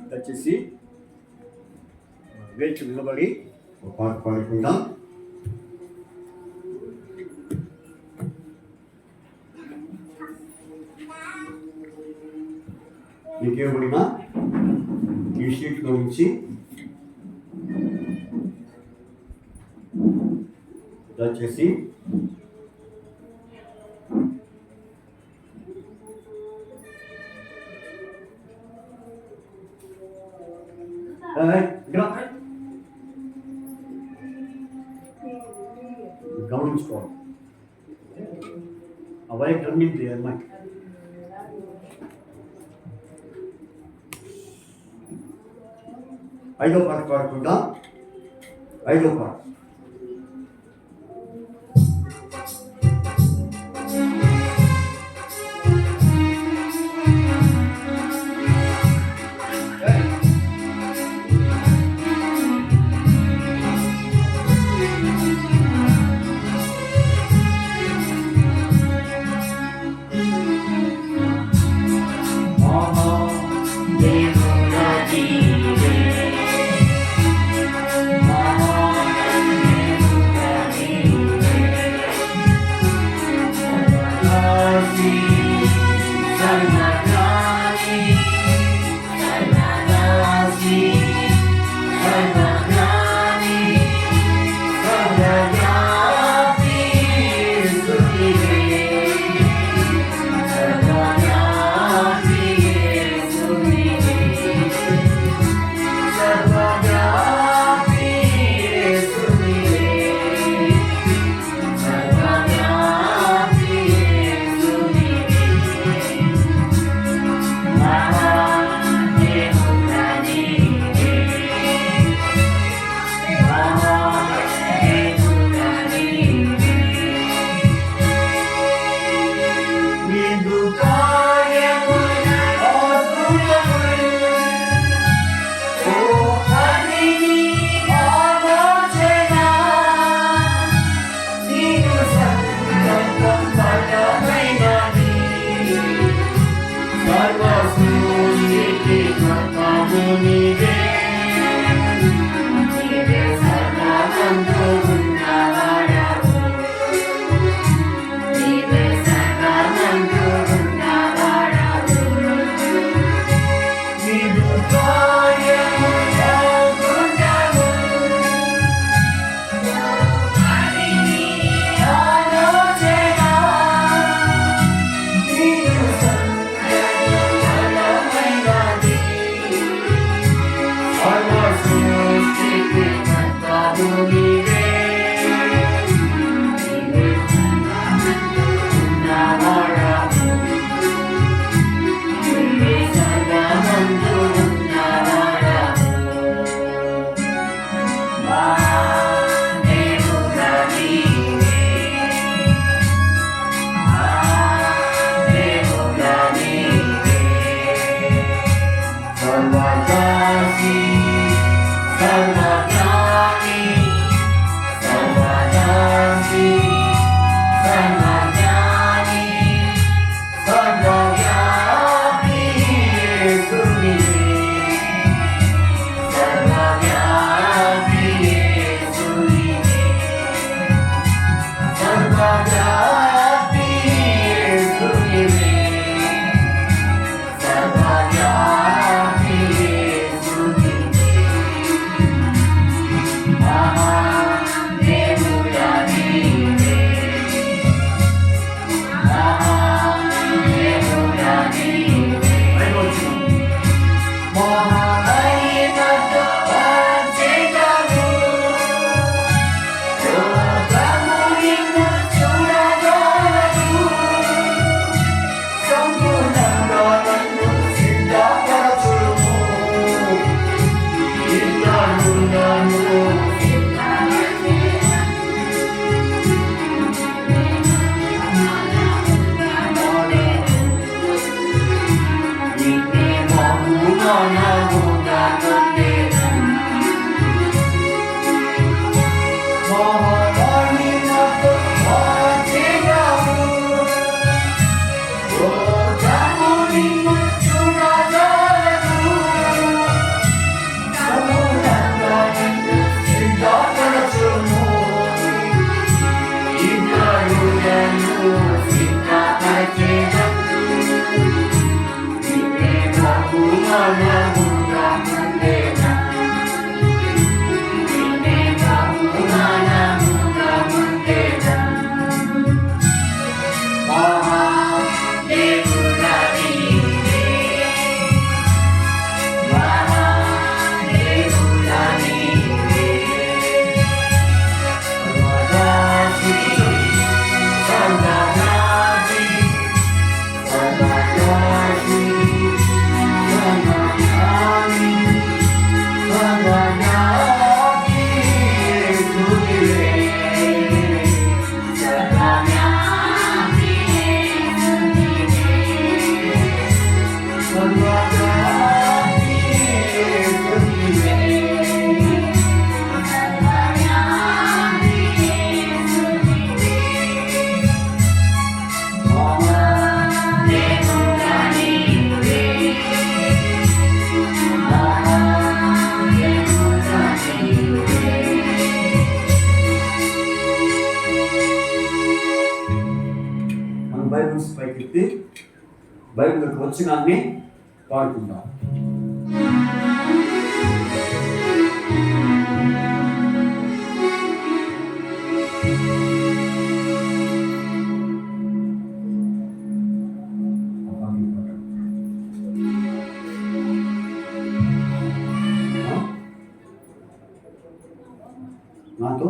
దయచేసి వేచి నిలబడి ఒక పాట పాడుకుందాం. ఇంకేమడినా ఈ షీట్లో నుంచి దయచేసి గమనించుకోవాలి. అవే గమనింది అమ్మాయి. ఐదో పాట పాడకుండా ఐదో పాట బైబిల్స్ పైకెత్తి బైబిల్కి వచ్చినాన్ని పాడుకుందాం. నాతో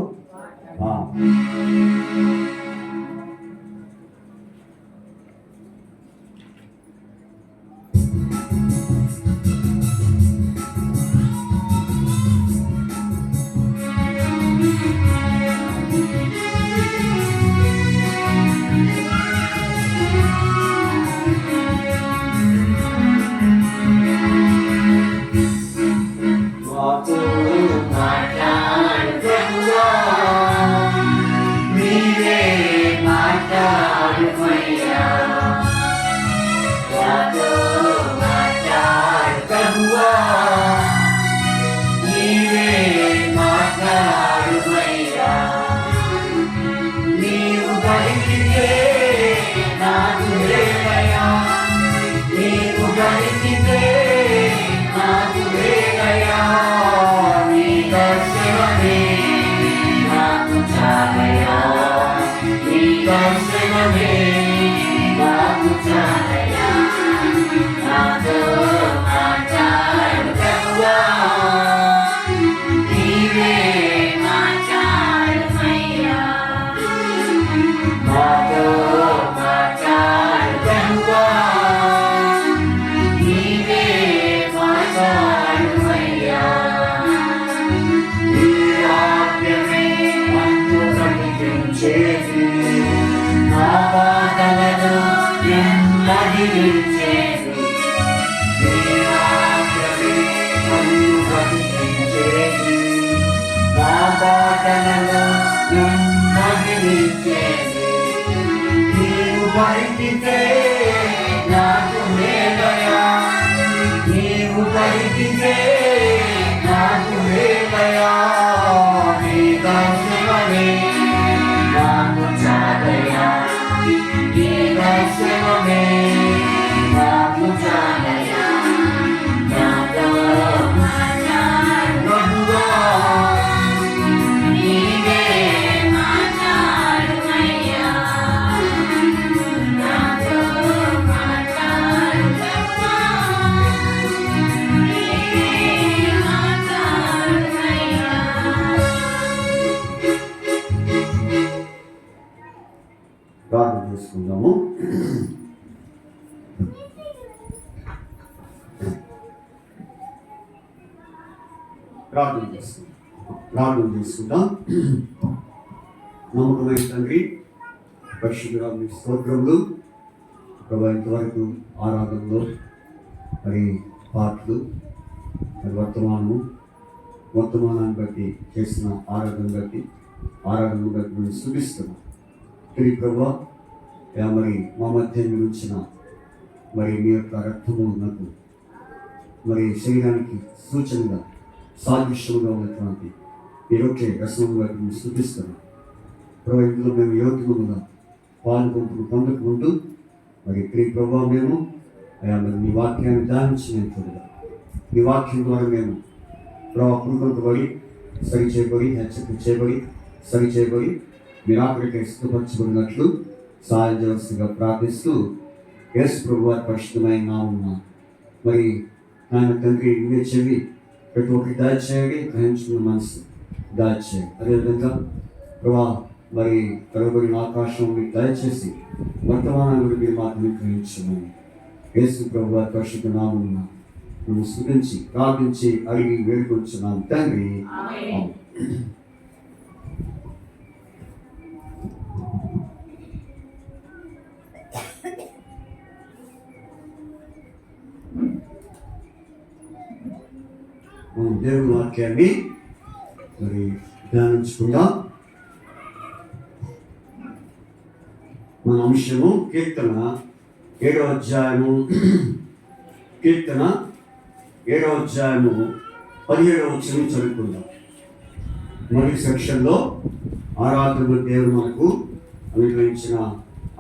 ప్రార్థన చేసుకుందాము. ప్రార్థన చేసుకుందాం. నమ్మకమైన తండ్రి, పరిశుద్ధురాలు స్తోత్రములు ప్రభు. ఇంతవరకు ఆరాధనలో మరి పాటలు మరి వర్తమానాన్ని బట్టి చేసిన ఆరాధనను బట్టి మేము స్తుతిస్తున్నాం. తిరిగి ప్రభా మరి మా మధ్య ఉంచిన మరి మీ యొక్క రక్తము నాకు మరి శరీరానికి సూచనగా సాదృశ్యముగా ఉన్నటువంటి ఈ రొట్టె రసము బట్టి మేము స్తుతిస్తున్నాం. ప్రభా ఇందులో మేము యోగ్యముగా పాల్గొంపును పొందక ముందు మరి తిరిగి ప్రభావ మేము మరి మీ వాక్యాన్ని ధ్యానించినట్లుగా ఈ వాక్యం ద్వారా మేము ప్రభావ పురుకొల్పబడి సరి చేయబడి మీరు ఆఖరికి సిద్ధపరచబడినట్లు సహాయం చేయవలసిందిగా ప్రార్థిస్తూ యేసు ప్రభు వారి పరిశుద్ధమైన నామమున మరి ఆయన తండ్రి ఇవే చెవి ప్రతి ఒక్కటి దాచేయండి, గ్రహించుకున్న మనసు దాచేయండి. అదేవిధంగా ప్రభా మరి కలబడిన ఆకాశం మీకు దయచేసి వర్తమానాన్ని మీరు మాత్రమే గ్రహించమని యేసు ప్రభు వారి పరిశుద్ధ నామమున మేము స్తుతించి ప్రార్థించి అడిగి వేడుకొంచున్నాం తండ్రి. దేవుని వాక్యాన్ని మరి ధ్యానించుకుందాం. మన అంశము కీర్తన 7వ అధ్యాయము 17వ వచనం చదువుకుందాం. మొదటి సెక్షన్లో ఆరాధన దేవుడు మనకు అనుగ్రహించిన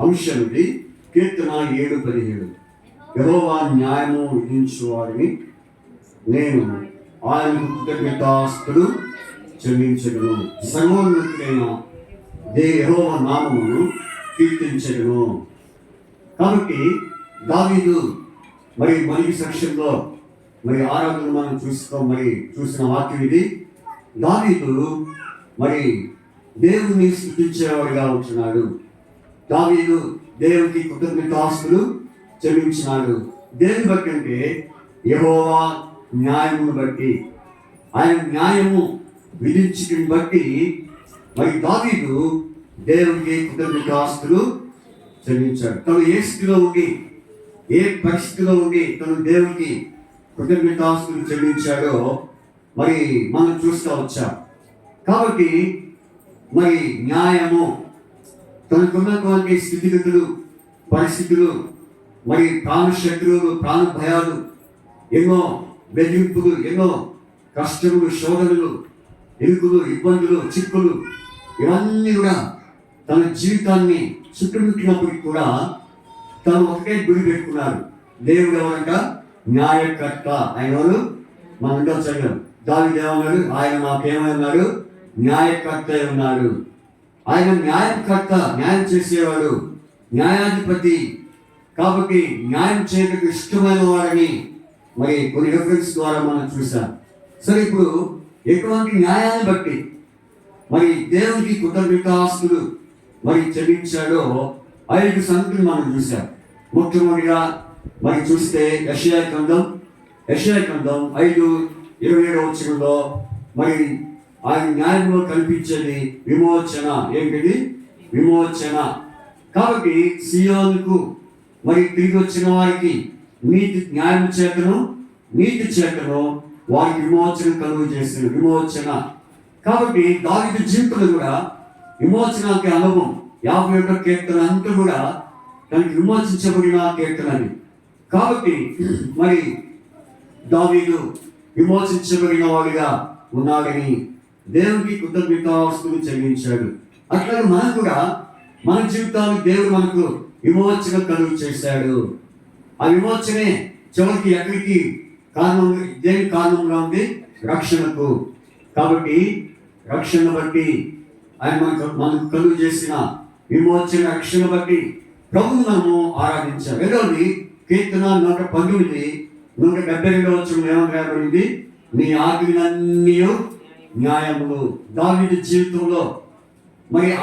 అంశం ఇది. కీర్తన 7:17. యెహోవా న్యాయము విధించువాడిని, నేను ఆయనకు కృతజ్ఞతాస్తులు చెల్లించదును. సర్వోన్నతుడైన యెహోవా నామమును కీర్తించదును. కాబట్టి దావీదు మరి సెక్షన్లో ఆరాధన మనం చూసిన వాక్యం ఇది. దావీదు దేవుని స్తుతించేవాడిగా ఉంటున్నాడు. దావీదు దేవునికి కృతజ్ఞతాస్తులు చెల్లించినాడు. దేని బట్టి అంటే యెహోవా న్యాయమును బట్టి, ఆయన న్యాయము విధించడం బట్టి దావీదు దేవునికి కృతజ్ఞతాస్తులు చెల్లించాడు. తను ఏ స్థితిలో ఉండి, ఏ పరిస్థితిలో ఉండి తను దేవునికి కృతజ్ఞతాస్తులు చెల్లించాడో మనం చూస్తూ వచ్చాం. కాబట్టి న్యాయము, తనకున్నటువంటి స్థితిగతులు, పరిస్థితులు, ప్రాణశత్రువులు, ప్రాణ భయాలు, ఎన్నో బెదిరింపులు, ఎన్నో కష్టములు, శోధనలు, ఇరుకులు, ఇబ్బందులు, చిక్కులు, ఇవన్నీ కూడా తన జీవితాన్ని చుట్టుముట్టినప్పటికి కూడా తను ఒకటే గురి పెట్టుకున్నాడు. దేవుడు ఎవరంట? న్యాయకర్త. ఆయన ఎవరు? మనంతా చదివాం. దావీదు ఏమన్నాడు? ఆయన నాకేమన్నాడు? న్యాయకర్త ఉన్నాడు. ఆయన న్యాయకర్త, న్యాయం చేసేవాడు, న్యాయాధిపతి. కాబట్టి న్యాయం చేయడానికి ఇష్టమైన వాడని కొన్ని రెఫరెన్స్ ద్వారా మనం చూసాం. సరే, ఇప్పుడు ఎటువంటి న్యాయాన్ని బట్టి దేవునికి కృతజ్ఞతాస్తులు చెల్లించాడో 5 సంగతులు మనం చూసాం. మొట్టమొదటిగా చూస్తే యెషయా గ్రంథం 5:27 ఆయన న్యాయంలో కల్పించేది విమోచన. ఏంటిది? విమోచన. కాబట్టి సియోనుకు తిరిగి వచ్చిన వారికి న్యాయం చేతను, నీతి చేతను వారికి విమోచన కలుగు చేసిన విమోచన. కాబట్టి దావీదు జీవితంలో కూడా విమోచనకి అనుభవం. 51 కీర్తన అంతా కూడా దానికి విమోచించబడిన కీర్తనని. కాబట్టి దావీదు విమోచించబడిన వాడిగా ఉన్నాడని దేవునికి కృతజ్ఞతాస్తులు చెల్లించాడు. అట్లాగే మనం కూడా మన జీవితాన్ని దేవుడు మనకు విమోచన కలుగు చేశాడు. ఆ విమోచనే చివరికి ఎక్కడికి కారణం? దేని కారణంగా ఉంది? రక్షణకు. కాబట్టి రక్షణ బట్టి ఆయన మనకు కలుగు చేసిన విమోచన, రక్షణ బట్టి ప్రభువును మనము ఆరాధించాం. రెండవది కీర్తన 172 ఏమని రాయబడింది? నీ ఆజ్ఞలన్నీ న్యాయములు. దావీదు జీవితంలో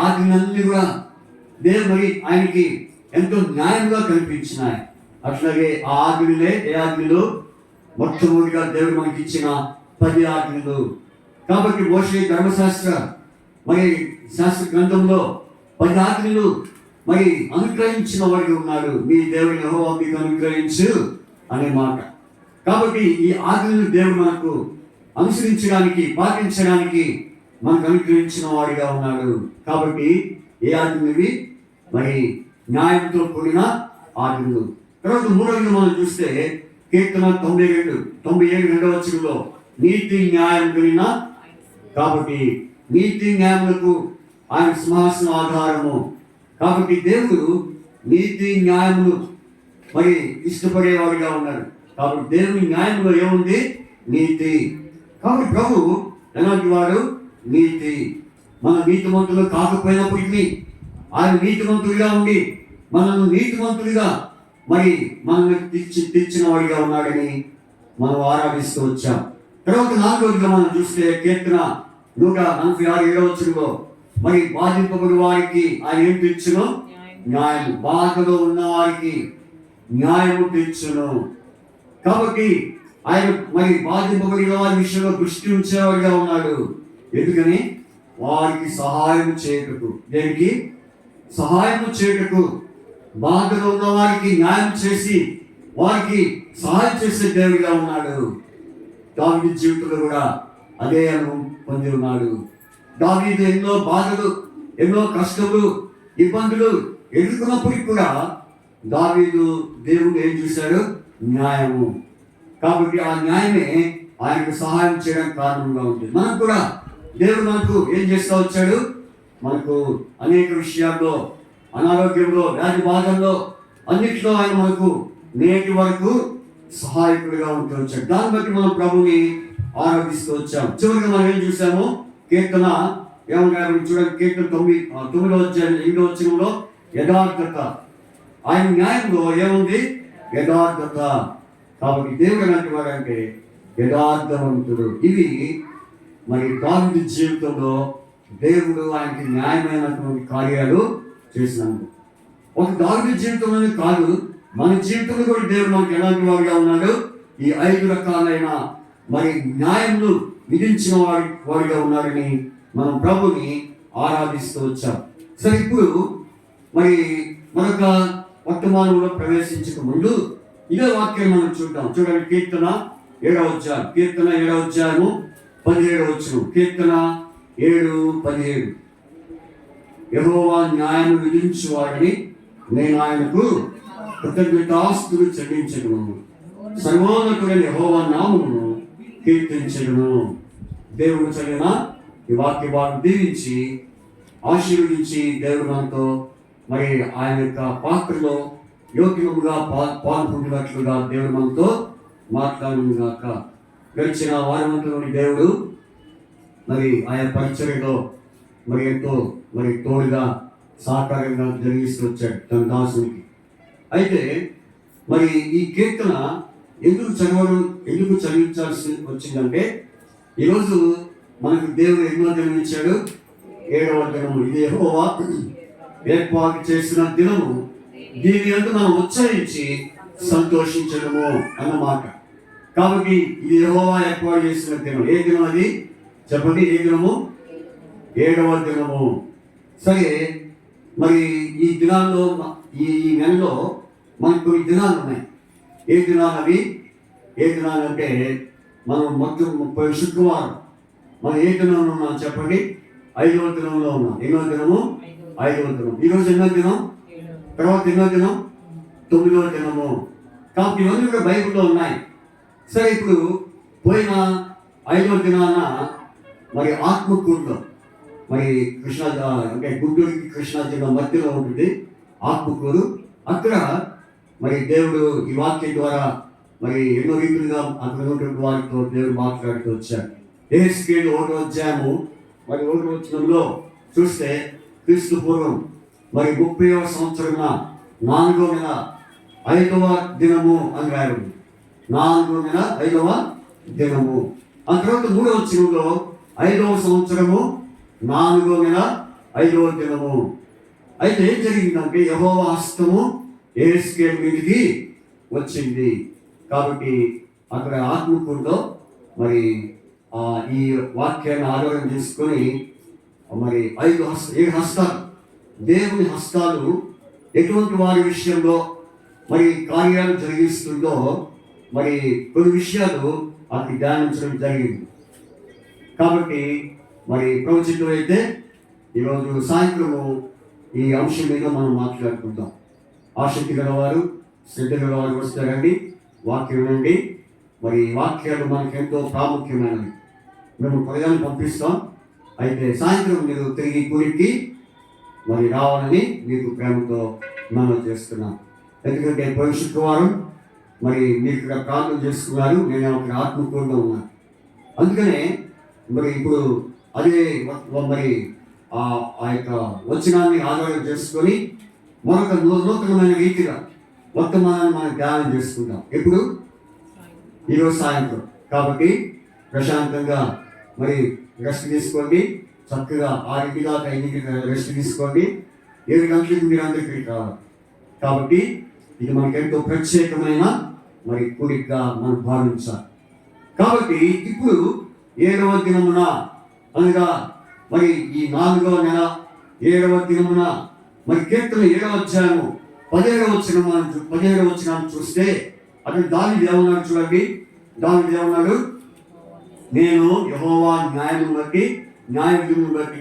ఆజ్ఞలన్నీ కూడా దేవుడు ఆయనకి ఎంతో న్యాయంగా కనిపించినాయి. అట్లాగే ఆ ఆజ్ఞలే, ఏ ఆజ్ఞలు? మొట్టమొదటిగా దేవుడు మనకి ఇచ్చిన 10 ఆజ్ఞలు. కాబట్టి మోషే ధర్మశాస్త్ర శాస్త్ర గ్రంథంలో 10 ఆజ్ఞలు అనుగ్రహించిన వాడిగా ఉన్నాడు. మీ దేవుని యెహోవా మీకు అనుగ్రహించు అనే మాట. కాబట్టి ఈ ఆజ్ఞలను దేవుడు మనకు అనుసరించడానికి, పాటించడానికి మనకు అనుగ్రహించిన వాడిగా ఉన్నాడు. కాబట్టి ఏ ఆజ్ఞలు? న్యాయంతో కూడిన ఆజ్ఞలు. తర్వాత మూడవది మనం చూస్తే కీర్తన 97 నీతి న్యాయం కలిగిన. కాబట్టి నీతి న్యాయములకు ఆయన సింహాసనం ఆధారము. కాబట్టి దేవుడు నీతి న్యాయములు ఇష్టపడేవాడిగా ఉన్నాడు. కాబట్టి దేవుని న్యాయంలో ఏముంది? నీతి. కాబట్టి ప్రభు ఎలాంటి వాడు? నీతి. మన నీతిమంతులు కాకపోయినప్పటికీ ఆయన నీతిమంతుడిగా ఉండి మనల్ని నీతిమంతుడిగా మనల్ని తెచ్చిన వాడిగా ఉన్నాడని మనం ఆరాధిస్తూ వచ్చాం. తర్వాత 4వదిగా మనం చూస్తే కీర్తన 146 బాధింపబడి వారికి ఆయన ఏం తెచ్చును? న్యాయం. బాధలో ఉన్న వారికి న్యాయము తెచ్చును. కాబట్టి ఆయన బాధింపబడిన వారి విషయంలో దృష్టి ఉంచేవాడిగా ఉన్నాడు. ఎందుకని? వారికి సహాయం చేయటకు. దేనికి? సహాయం చేయటకు. బాధలో ఉన్న వారికి న్యాయం చేసి వారికి సహాయం చేసే దేవుడిగా ఉన్నాడు. దావీదు జీవితంలో కూడా అదే అనుభవం పొంది ఉన్నాడు. దావీదు ఎన్నో బాధలు, ఎన్నో కష్టములు, ఇబ్బందులు ఎదుర్కొన్నప్పటికీ కూడా దేవుడు ఏం చూశాడు? న్యాయము. కాబట్టి ఆ న్యాయమే ఆయనకు సహాయం చేయడానికి కారణంగా ఉంటుంది. మనకు కూడా దేవుడు మనకు ఏం చేస్తూ వచ్చాడు? మనకు అనేక విషయాల్లో, అనారోగ్యంలో, వ్యాధి బాధల్లో, అన్నిట్లో ఆయన మనకు నేటి వరకు సహాయకుడిగా ఉంటూ వచ్చాడు. దాన్ని బట్టి మనం ప్రభుని ఆరాధిస్తూ వచ్చాం. చివరిగా మనం ఏం చూసాము? కీర్తన ఏమన్నారు చూడండి, కీర్తన 9వ అధ్యాయం 8వ వచనంలో యథార్థత. ఆయన న్యాయంలో ఏముంది? యథార్థత. కాబట్టి దేవుడు ఎలాంటి వాడంటే యథార్థవంతుడు. ఇవి మరి దావీదు జీవితంలో దేవుడు ఆయనకి న్యాయమైనటువంటి కార్యాలు చేసినందుకు. ఒక దావీదు జీవితంలోనే కాదు, మన జీవితంలో కూడా దేవుడు మనకి ఎలాంటి వాడిగా ఉన్నాడు? ఈ 5 రకాలైన మరి న్యాయములు విధించిన వాడిగా ఉన్నాడని మనం ప్రభుని ఆరాధిస్తూ వచ్చాం. సరే, ఇప్పుడు మరి మరొక వర్తమానంలో ప్రవేశించక ముందు ఇదే వాక్యం మనం చూద్దాం. చూడండి, కీర్తన 7వ అధ్యాయం 17వ వచనం. కీర్తన 7:17. యెహోవా న్యాయం విధించు వాడిని నేను ఆయనకు కృతజ్ఞతాస్తులు చెల్లించగలను. సర్వోన్నతుడైన యెహోవా నామమును కీర్తించగలను. దేవుడు చదివిన ఈ వాక్య భాగం దీవించి ఆశీర్వదించి దేవుడు మనతో మరి ఆయన యొక్క పాత్రలో యోగ్యముగా పాల్గొంటున్నట్లుగా దేవుడు మనతో మాట్లాడుగాక. గడిచిన వారమంతలోని దేవుడు మరి ఆయన పరిచర్యలో మరి ఎంతో మరి తోడుగా సహకారంగా జరిగిస్తూ వచ్చాడు తన దాసునికి. అయితే మరి ఈ కీర్తన ఎందుకు చదివించాల్సి వచ్చిందంటే, ఈరోజు మనకు దేవుడు ఎన్నో దినం ఇచ్చాడు? 7వ దినము. ఇది యెహోవా ఏర్పాటు చేసిన దినము, దీని అందు మనం ఉచ్చరించి సంతోషించడము అన్నమాట. కాబట్టి ఇది యెహోవా ఏర్పాటు చేసిన దినం. ఏ దినం అది చెప్పండి? ఏ దినము? 7వ దినము. సరే, మరి ఈ దినాల్లో ఈ నెలలో మనకు కొన్ని దినాలు ఉన్నాయి. ఏ దినాలు అవి? ఏ దినాలు అంటే మనం మొత్తం 30 శుక్రవారం మనం ఏ దినంలో ఉన్నాం చెప్పండి? 5వ దినంలో ఉన్నాం. ఎన్నో దినము? 5వ దినం. ఈరోజు ఎన్నో దినం? తర్వాత ఎన్నో దినం? 9వ దినము. కాబట్టి ఇవన్నీ కూడా బైబిల్లో ఉన్నాయి. సరే, ఇప్పుడు పోయిన 5వ దినాన మరి ఆత్మకూరులో మరి కృష్ణా అంటే గుంటూరుకి కృష్ణా జిల్లా మధ్యలో ఉంటుంది ఆత్మకూరు. అక్కడ మరి దేవుడు ఈ వాక్యం ద్వారా మరి ఎన్నో రీతులుగా అక్కడ ఉన్నటువంటి వారితో దేవుడు మాట్లాడుతూ వచ్చాడు. యెహెజ్కేలు 1వ అధ్యాయము మరి 1వ వచనంలో చూస్తే క్రీస్తు పూర్వం మరి 30వ సంవత్సరం 4వ నెల 5వ దినము అని రాయబడింది. 4వ నెల 5వ దినము. ఆ తర్వాత 3వ వచనంలో 5వ సంవత్సరము 4వ నెల 5వ దినము. అయితే ఏం జరిగిందంటే యెహోవా హస్తము యెహెజ్కేలు మీదికి వచ్చింది. కాబట్టి అక్కడ ఆత్మకూరులో మరి ఈ వాక్యాన్ని ఆధారం చేసుకొని మరి 7 హస్తాలు, దేవుని హస్తాలు ఎటువంటి వారి విషయంలో మరి కార్యాలు జరిగిస్తుందో మరి కొన్ని విషయాలు అక్కడ ధ్యానించడం జరిగింది. కాబట్టి మరి ప్రవచనం అయితే ఈరోజు సాయంత్రము ఈ అంశం మీద మనం మాట్లాడుకుందాం. ఆసక్తి గలవారు, శ్రద్ధ గలవారు వస్తారండి, వాక్యం నుండి మరి వాక్యాలు మనకు ఎంతో ప్రాముఖ్యమైనవి. మేము ప్రజలను పంపిస్తాం. అయితే సాయంత్రం మీరు తిరిగి కూరికి మరి రావాలని మీకు ప్రేమతో మనం చేస్తున్నాం. ఎందుకంటే పోయిన శుక్రవారం మరి మీరు ఇక్కడ ప్రార్థన చేసుకున్నారు, నేను అక్కడ ఆత్మకూరులో ఉన్నాను. అందుకనే మరి ఇప్పుడు అదే మరి ఆ యొక్క వచనాన్ని ఆధారం చేసుకొని మరొక నూతనమైన రీతిగా వర్తమానాన్ని మనం ధ్యానం చేసుకుంటాం. ఎప్పుడు? ఈరోజు సాయంత్రం. కాబట్టి ప్రశాంతంగా మరి రెస్ట్ తీసుకోండి. చక్కగా 6 దాకా 5 రెస్ట్ తీసుకోండి. 7 గంటలకు మీరు అందరికీ కావాలి. కాబట్టి ఇది మనకి ఎంతో ప్రత్యేకమైన మరి కూడికగా మనం భావించాలి. కాబట్టి ఇప్పుడు 7వ దినమున అనగా మరి ఈ 4వ నెల 7వ దినమున మరి కీర్తన 7వ అధ్యాయము 17వ వచనాన్ని చూస్తే అక్కడ దావీదు ఏమన్నాడు చూడండి. దావీదు ఏమన్నాడు? నేను యెహోవా న్యాయమును బట్టి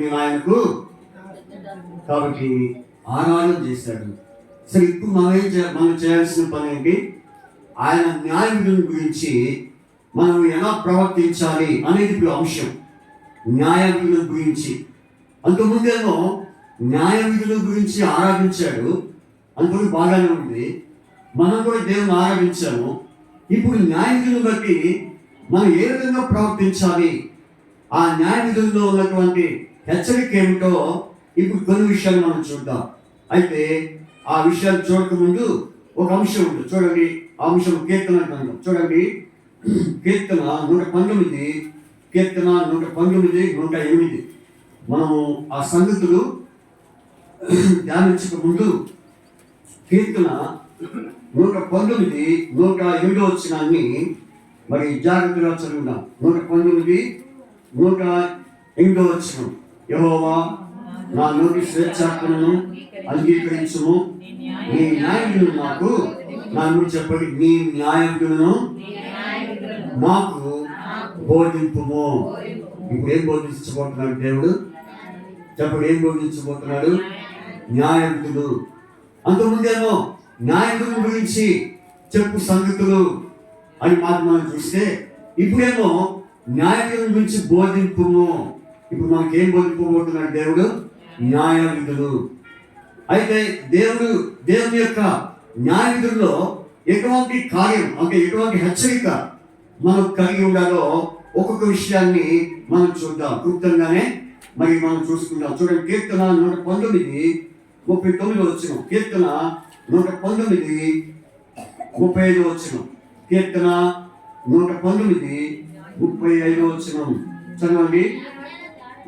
నేను ఆయనకు. కాబట్టి ఆరాధన చేశాడు. సరే, ఇప్పుడు మనం చేయాల్సిన పని ఏంటి? ఆయన న్యాయ విధుల గురించి మనం ఎలా ప్రవర్తించాలి అనేది ఇప్పుడు అంశం. న్యాయ విధుల గురించి అంతకుముందేమో న్యాయ విధుల గురించి ఆరాధించాడు, అంతకు బాగానే ఉంది. మనం కూడా దేవుని ఆరాధించాము. ఇప్పుడు న్యాయ విధులను బట్టి మనం ఏ విధంగా ప్రవర్తించాలి, ఆ న్యాయ విధుల్లో ఉన్నటువంటి హెచ్చరిక ఏమిటో ఇప్పుడు కొన్ని విషయాలు మనం చూద్దాం. అయితే ఆ విషయాలు చూడకముందు ఒక అంశం ఉంది, చూడండి. ఆ అంశం కీర్తన గ్రంథం చూడండి. కీర్తన 119, కీర్తన 119, 108. మనము ఆ సంగతులు ధ్యానించక ముందు కీర్తన 119, 108 వచ్చినాన్ని మరి జాగ్రత్తగా చదువుదాం. 119, 108 వచ్చిన. యెహోవా, నా నోటి స్వేచ్ఛాత్మను అంగీకరించుము, నీ న్యాయములను నాకు నన్ను చెప్పండి, నీ న్యాయములను నాకు బోధింపుము. ఇప్పుడు ఏం బోధించబోతున్నాడు దేవుడు? చెప్పండి, ఏం బోధించబోతున్నాడు? న్యాయములు. అంతకుముందేమో న్యాయముల గురించి చెప్పు సంగతులు అని మాట మనం చూస్తే, ఇప్పుడేమో న్యాయముల గురించి బోధింపుము. ఇప్పుడు మనకి ఏం బోధింపబోతున్నాడు దేవుడు? న్యాయ విధులు. అయితే దేవుని యొక్క న్యాయ విధుల్లో ఎటువంటి కార్యం, అంటే ఎటువంటి హెచ్చరిక మనం కలిగి ఉండాలో ఒక్కొక్క విషయాన్ని మనం చూద్దాం. క్లుప్తంగానే మరి మనం చూసుకుందాం. చూడండి, కీర్తన 119, 39 వచ్చిన. కీర్తన 119, 35 వచ్చిన. కీర్తన 119, 35 వచ్చిన. చదవండి.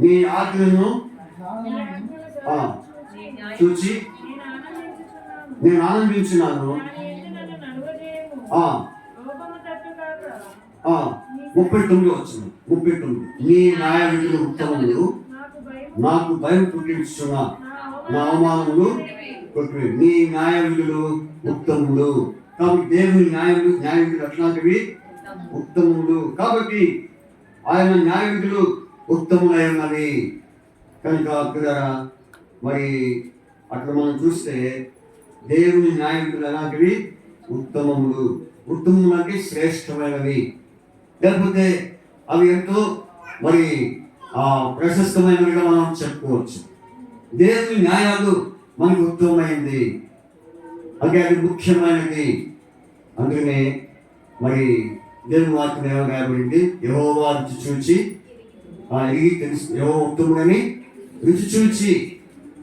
నీ ఆజ్ఞలను చూచి నేను ఆనందించినాను. 39 వచ్చిన. 39, నీ న్యాయ విధులు ఉత్తమములు, నాకు భయం పుట్టించున్న నా అవమానములు కొట్టివి. నీ న్యాయ విధులు ఉత్తములు. కాబట్టి దేవుని న్యాయ విధులు అట్లాంటివి ఉత్తములు. కాబట్టి ఆయన న్యాయ విధులు ఉత్తములై ఉన్నవి కనుక మరి అక్కడ మనం చూస్తే దేవుని న్యాయ విధులు ఎలాంటివి? ఉత్తమములు. ఉత్తమములు అంటే శ్రేష్టమైనవి, లేకపోతే అవి ఎంతో మరి ప్రశస్తమైనవిగా మనం చెప్పుకోవచ్చు. దేవుని న్యాయాలు మనకు ఉత్తమమైనది, అంటే అది ముఖ్యమైనది. అందుకనే మరి దేవుని వాక్యం ఏమో రాయబడింది, యెహోవా రుచి చూచి ఎరిగి తెలుసు, యెహోవా ఉత్తముడని రుచి చూచి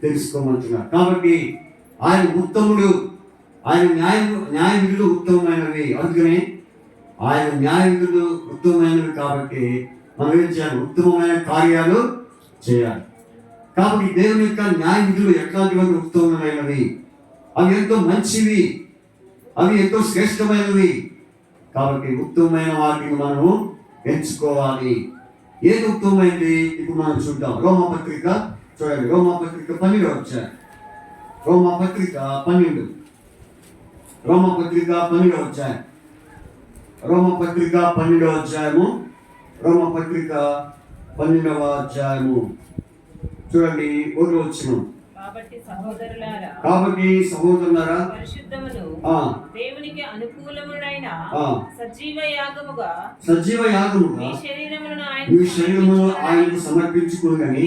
తెలుసుకోమంటున్నారు. కాబట్టి ఆయన ఉత్తముడు, ఆయన న్యాయ విధులు ఉత్తమమైనవి. అందుకనే ఆయన న్యాయ విధులు ఉత్తమమైనవి కాబట్టి మనం ఏం చేయాలి? ఉత్తమమైన కార్యాలు చేయాలి. కాబట్టి దేవుని యొక్క న్యాయ విధులు ఎట్లాంటివన్నీ ఉత్తమమైనవి, అవి ఎంతో మంచివి, అవి ఎంతో శ్రేష్టమైనవి. కాబట్టి ఉత్తమమైన వాటిని మనము ఎంచుకోవాలి. ఏది ఉత్తమమైంది ఇప్పుడు మనం చూద్దాం. రోమపత్రిక చూడండి. రోమపత్రిక 12 వచ్చాయి. రోమపత్రిక 12, రోమపత్రిక 12 వచ్చాయి. రోమపత్రిక 12 అధ్యాయము, రోమపత్రిక 12వ అధ్యాయము చూడండి. 1 వచ్చిన. కాబట్టి సహోదరులారా, పరిశుద్ధమును దేవునికి అనుకూలమునైన సజీవ యాగముగా మీ శరీరమును ఆయనకు సమర్పించుకుని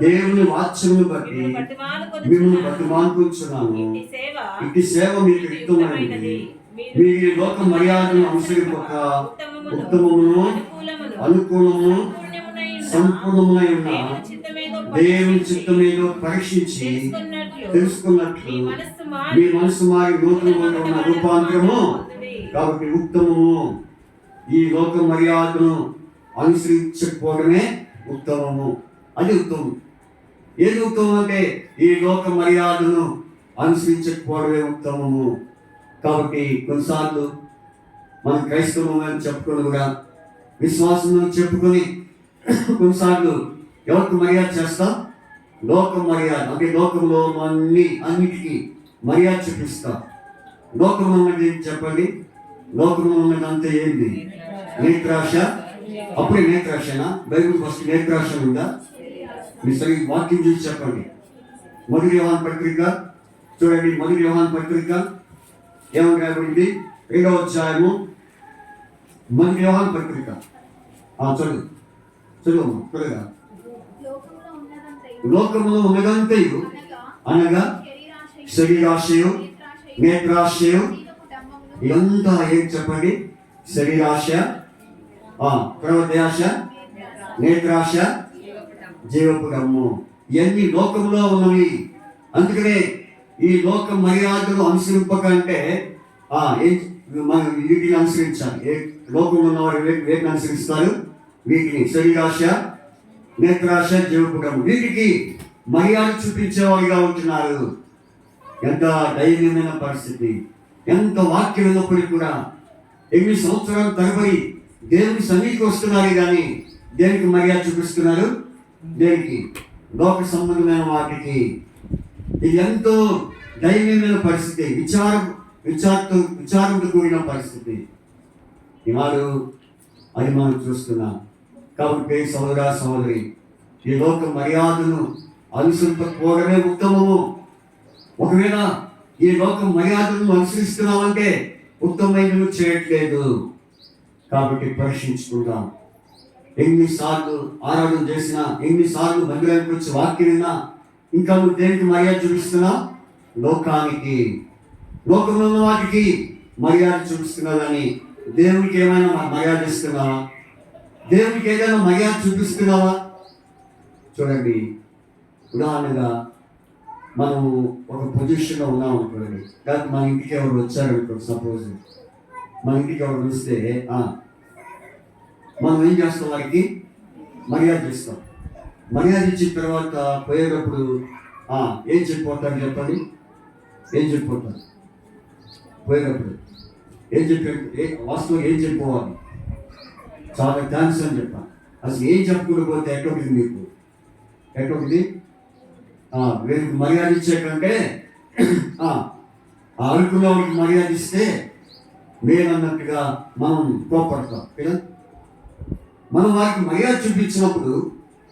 దేవుని వాత్సల్యమును బట్టి మిమ్మల్ని బతిమాలుకొనుచున్నాను. ఇట్టి సేవ మీకు యుక్తమైనది. మీ లోక మర్యాదను అనుసరింపక ఉత్తమమును అనుకూలము సంపూర్ణమునై ఉన్న దేవుని చిత్తమేదో పరీక్షించి తెలుసుకున్నట్లు మీ మనసు మారి నూతనముగా ఉన్న రూపాంతరము. కాబట్టి ఉత్తమము. ఈ లోక మర్యాదను అనుసరించకపోవడమే ఉత్తమము. అది ఉత్తమం. ఏది ఉత్తమం అంటే ఈ లోక మర్యాదను అనుసరించకపోవడమే ఉత్తమము. కాబట్టి కొన్నిసార్లు మనం క్రైస్తవం అని చెప్పుకొని కూడా, విశ్వాసం చెప్పుకొని కొన్నిసార్లు ఎవరికి మర్యాద చేస్తాం? లోక మర్యాద. అంటే లోకంలో అన్నిటికీ మర్యాద చూపిస్తాం. లోకంలో ఉన్నది చెప్పండి. లోకంలో ఉన్నది అంతా ఏంటి? నేత్రాశ. అప్పుడే నేత్రాశనా? బైబిల్ ఫస్ట్ నేత్రాశ ఉందా? మీ సరి వాక్యం చూసి చెప్పండి. మొదటి యోహాను పత్రిక చూడండి. మొదటి యోహాను పత్రిక ఏమని రాయబడింది? 2వ అధ్యాయము మొదటి యోహాను పత్రిక. చదువు త్వరగా. లోకములో ఉన్నదంతయు అనగా శరీరాశయు నేత్రాశయం, ఇదంతా ఏం చెప్పండి? శరీరాశ, తర్వాత ఆశ, నేత్రాశ, జీవపు డమ్ము. ఇవన్నీ లోకంలో ఉన్నవి. అందుకనే ఈ లోక మర్యాదలు అనుసరింపక అంటే మనం వీటిని అనుసరించాలి. లోకంలో ఉన్నవారు వీటిని అనుసరిస్తారు. వీటిని శరీరాశ, నేత్రాశ, జీవపు డమ్ము, వీటికి మర్యాద చూపించేవాడిగా ఉంటున్నారు. ఎంత దైన్యమైన పరిస్థితి! ఎంత వాక్యం ఉన్నప్పటికీ కూడా ఎన్ని సంవత్సరాల తరబడి దేవుని సన్నిధికి వస్తున్నారు, కానీ దేనికి మర్యాద చూపిస్తున్నారు? దేనికి? లోక సంబంధమైన వాటికి. ఇది ఎంతో దైన్యమైన పరిస్థితి, విచారంతో కూడిన పరిస్థితి ఈనాడు. అది మనం చూస్తున్నాం. కాబట్టి సహోదర సహోదరి, ఈ లోక మర్యాదను అనుసరింపకపోవడమే ఉత్తమము. ఒకవేళ ఈ లోక మర్యాదలను అనుసరిస్తున్నామంటే ఉత్తమమైనవి చేయట్లేదు. కాబట్టి పరీక్షించుకుందాం. ఎన్నిసార్లు ఆరాధన చేసినా, ఎన్నిసార్లు మందిరానికి వచ్చి వాక్యం విన్నా, ఇంకా నువ్వు దేనికి మర్యాద చూపిస్తున్నా? లోకానికి, లోకంలో ఉన్న వాటికి మర్యాద చూపిస్తున్నావు. కానీ దేవునికి ఏమైనా మర్యాద ఇస్తున్నావా? దేవునికి ఏదైనా మర్యాద చూపిస్తున్నావా? చూడండి, ఉదాహరణగా మనం ఒక పొజిషన్లో ఉన్నాం అనుకోండి, లేకపోతే మన ఇంటికి ఎవరు వచ్చారనుకోండి, సపోజ్ మన ఇంటికి ఎవరు వస్తే మనం ఏం చేస్తాం? వారికి మర్యాద ఇస్తాం. మర్యాద ఇచ్చిన తర్వాత పోయేటప్పుడు ఏం చెప్పిపోతారు చెప్పండి? ఏం చెప్పిపోతారు? పోయేటప్పుడు ఏం వాస్తవం ఏం చెప్పిపోవాలి? చాలా థ్యాంక్స్ అని చెప్పాలి. అసలు ఏం చెప్పకుండా పోతే ఎక్కడికి మీకు? ఎక్కడికి? వీరికి మర్యాద ఇచ్చే కంటే అనుకున్న వారికి మర్యాద ఇస్తే మేలన్నట్టుగా మనం కోపడతాం కదా. మనం వారికి మర్యాద చూపించినప్పుడు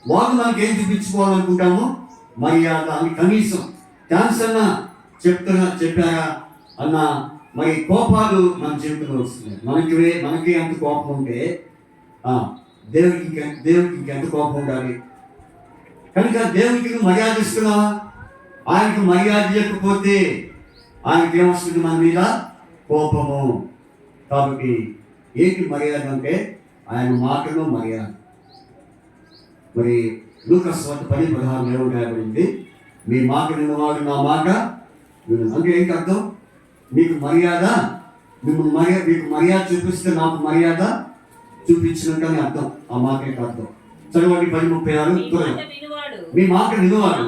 వాళ్ళు మనకి ఏం చూపించుకోవాలనుకుంటామో? మర్యాద అని. కనీసం థ్యాంక్స్ అన్న చెప్పారా అన్న మరి కోపాలు మన జీవితంలో వస్తున్నాయి. మనకి ఎంత కోపం ఉంటే దేవుడికి ఇంకెంత కోపం ఉండాలి. కనుక దేవునికి మర్యాద ఇస్తున్నావా? ఆయనకు మర్యాద ఇవ్వకపోతే ఆయనకి ఏమొస్తుంది? మన మీద కోపము. కాబట్టి ఏంటి మర్యాద అంటే? ఆయన మాటలో మర్యాద. మరి లూకా సువార్త 10:16 రాయబడింది, మీ మాట విన్నవాడు నా మాట విను. అంటే ఏంటి అర్థం? మీకు మర్యాద, మీకు మర్యాద చూపిస్తే నాకు మర్యాద చూపించినట్టు అర్థం. ఆ మాటకి అర్థం. చదవండి 10:36. మీ మాట వినువాడు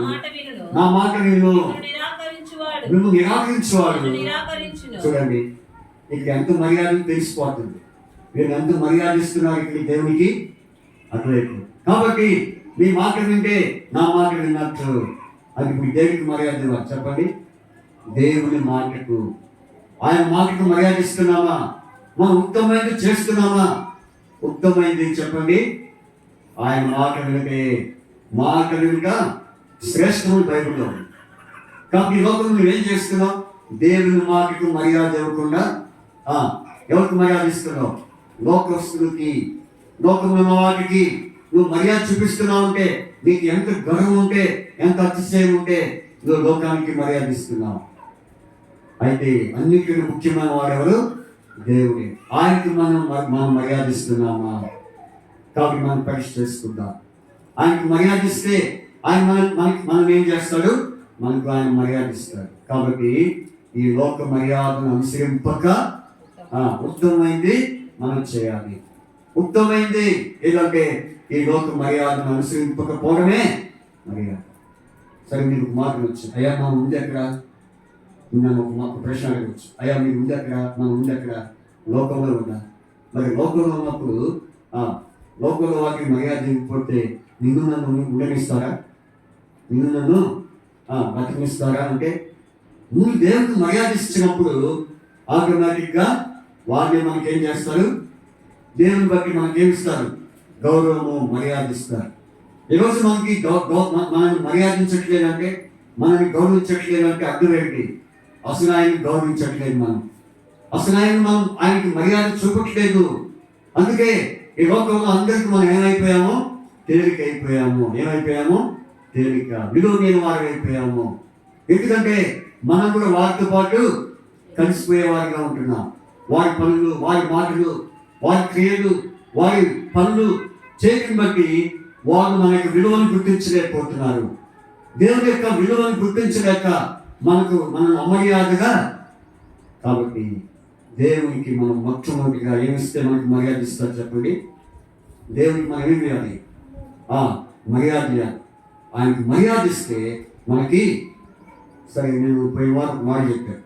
నా మాట విను, నువ్వు నిరాకరించువాడు. చూడండి, ఇక్కడ ఎంత మర్యాద తెలిసిపోతుంది. మీరు ఎంత మర్యాద ఇస్తున్నారు ఇక్కడ దేవునికి అటువైపు. కాబట్టి మీ మాట వింటే నా మాట విన్నట్టు. అది ఇప్పుడు దేవునికి మర్యాద ఇవ్వాలి. చెప్పండి, దేవుని మాటకు, ఆయన మాటకు మర్యాద ఇస్తున్నామా? మనం ఉత్తమమైనది చేస్తున్నామా? ఉత్తమైనది చెప్పండి. ఆయన మాట వినటే, మాట వినుక శ్రేష్టములు బైబిల్లో. కాబట్టి ఈ లోకంలో నువ్వేం చేస్తున్నావు? దేవుని మాటకు మర్యాద ఇవ్వకుండా ఎవరికి మర్యాద ఇస్తున్నావు? లోకస్తులకి, లోకంలో ఉన్న వాటికి నువ్వు మర్యాద చూపిస్తున్నావు అంటే నీకు ఎంత గర్వం ఉంటే, ఎంత అతిశయం ఉంటే నువ్వు లోకానికి మర్యాద ఇస్తున్నావు. అయితే అన్నిటికీ ముఖ్యమైన వాడెవరు? దేవుడే. ఆయనకి మనం మర్యాద ఇస్తున్నామా? కాబట్టి మనం పరీక్ష చేసుకుందాం. ఆయనకి మర్యాద ఇస్తే ఆయన మనం ఏం చేస్తాడు? మనకు ఆయన మర్యాద ఇస్తాడు. కాబట్టి ఈ లోక మర్యాదను అనుసరింపక ఉత్తమమైంది మనం చేయాలి. ఉత్తమమైంది ఏదంటే ఈ లోక మర్యాదను అనుసరింపకపోవడమే మర్యాద. సరే, మీరు మాట వచ్చు, అయ్యా మనం ఉంది ఎక్కడ? మాకు ప్రశ్న అడగవచ్చు, అయ్యా మీరు ఉంది ఎక్కడ? మనం ఉంది ఎక్కడ? లోకంలో ఉందా? మరి లోకంలో ఉన్నప్పుడు లోకంలో వాటికి మర్యాద ఇవ్వకపోతే నిన్ను నన్ను ఉండనిస్తారా? నిన్ను నన్ను బతికిస్తారా? అంటే నువ్వు దేవునికి మర్యాద ఇచ్చినప్పుడు ఆటోమేటిక్గా వాళ్ళే మనకేం చేస్తారు? దేవుని బట్టి మనకేమిస్తారు? గౌరవము, మర్యాద ఇస్తారు. ఈరోజు మనకి మనల్ని మర్యాదించట్లేదంటే, మనల్ని గౌరవించట్లేదంటే అర్థం ఏంటి? అసలు ఆయన్ని గౌరవించట్లేదు మనం. అసలు ఆయనకి మర్యాద చూపట్లేదు. అందుకే ఈ లోకంలో అందరికీ మనం ఏమైపోయామో? తేలిక అయిపోయాము. ఏమైపోయాము? తేలిక, విలువ లేని వారు అయిపోయాము. ఎందుకంటే మనం కూడా వారితో పాటు కలిసిపోయేవారిగా ఉంటున్నాం. వారి పనులు, వారి మాటలు, వారి క్రియలు, వారి పనులు చేయడం బట్టి వారు మన యొక్క విలువను గుర్తించలేకపోతున్నారు. దేవుని యొక్క విలువను గుర్తించలేక మనం అమర్యాదగా. కాబట్టి దేవునికి మనం మొట్టమొదటిగా ఏమిస్తే మనకు మర్యాద ఇస్తారు చెప్పండి? దేవునికి మనం ఏమి చేయాలి? మర్యాద చేయాలి. ఆయనకు మర్యాద ఇస్తే మనకి సరే. నేను పోయిన వారం మాట చెప్పాను.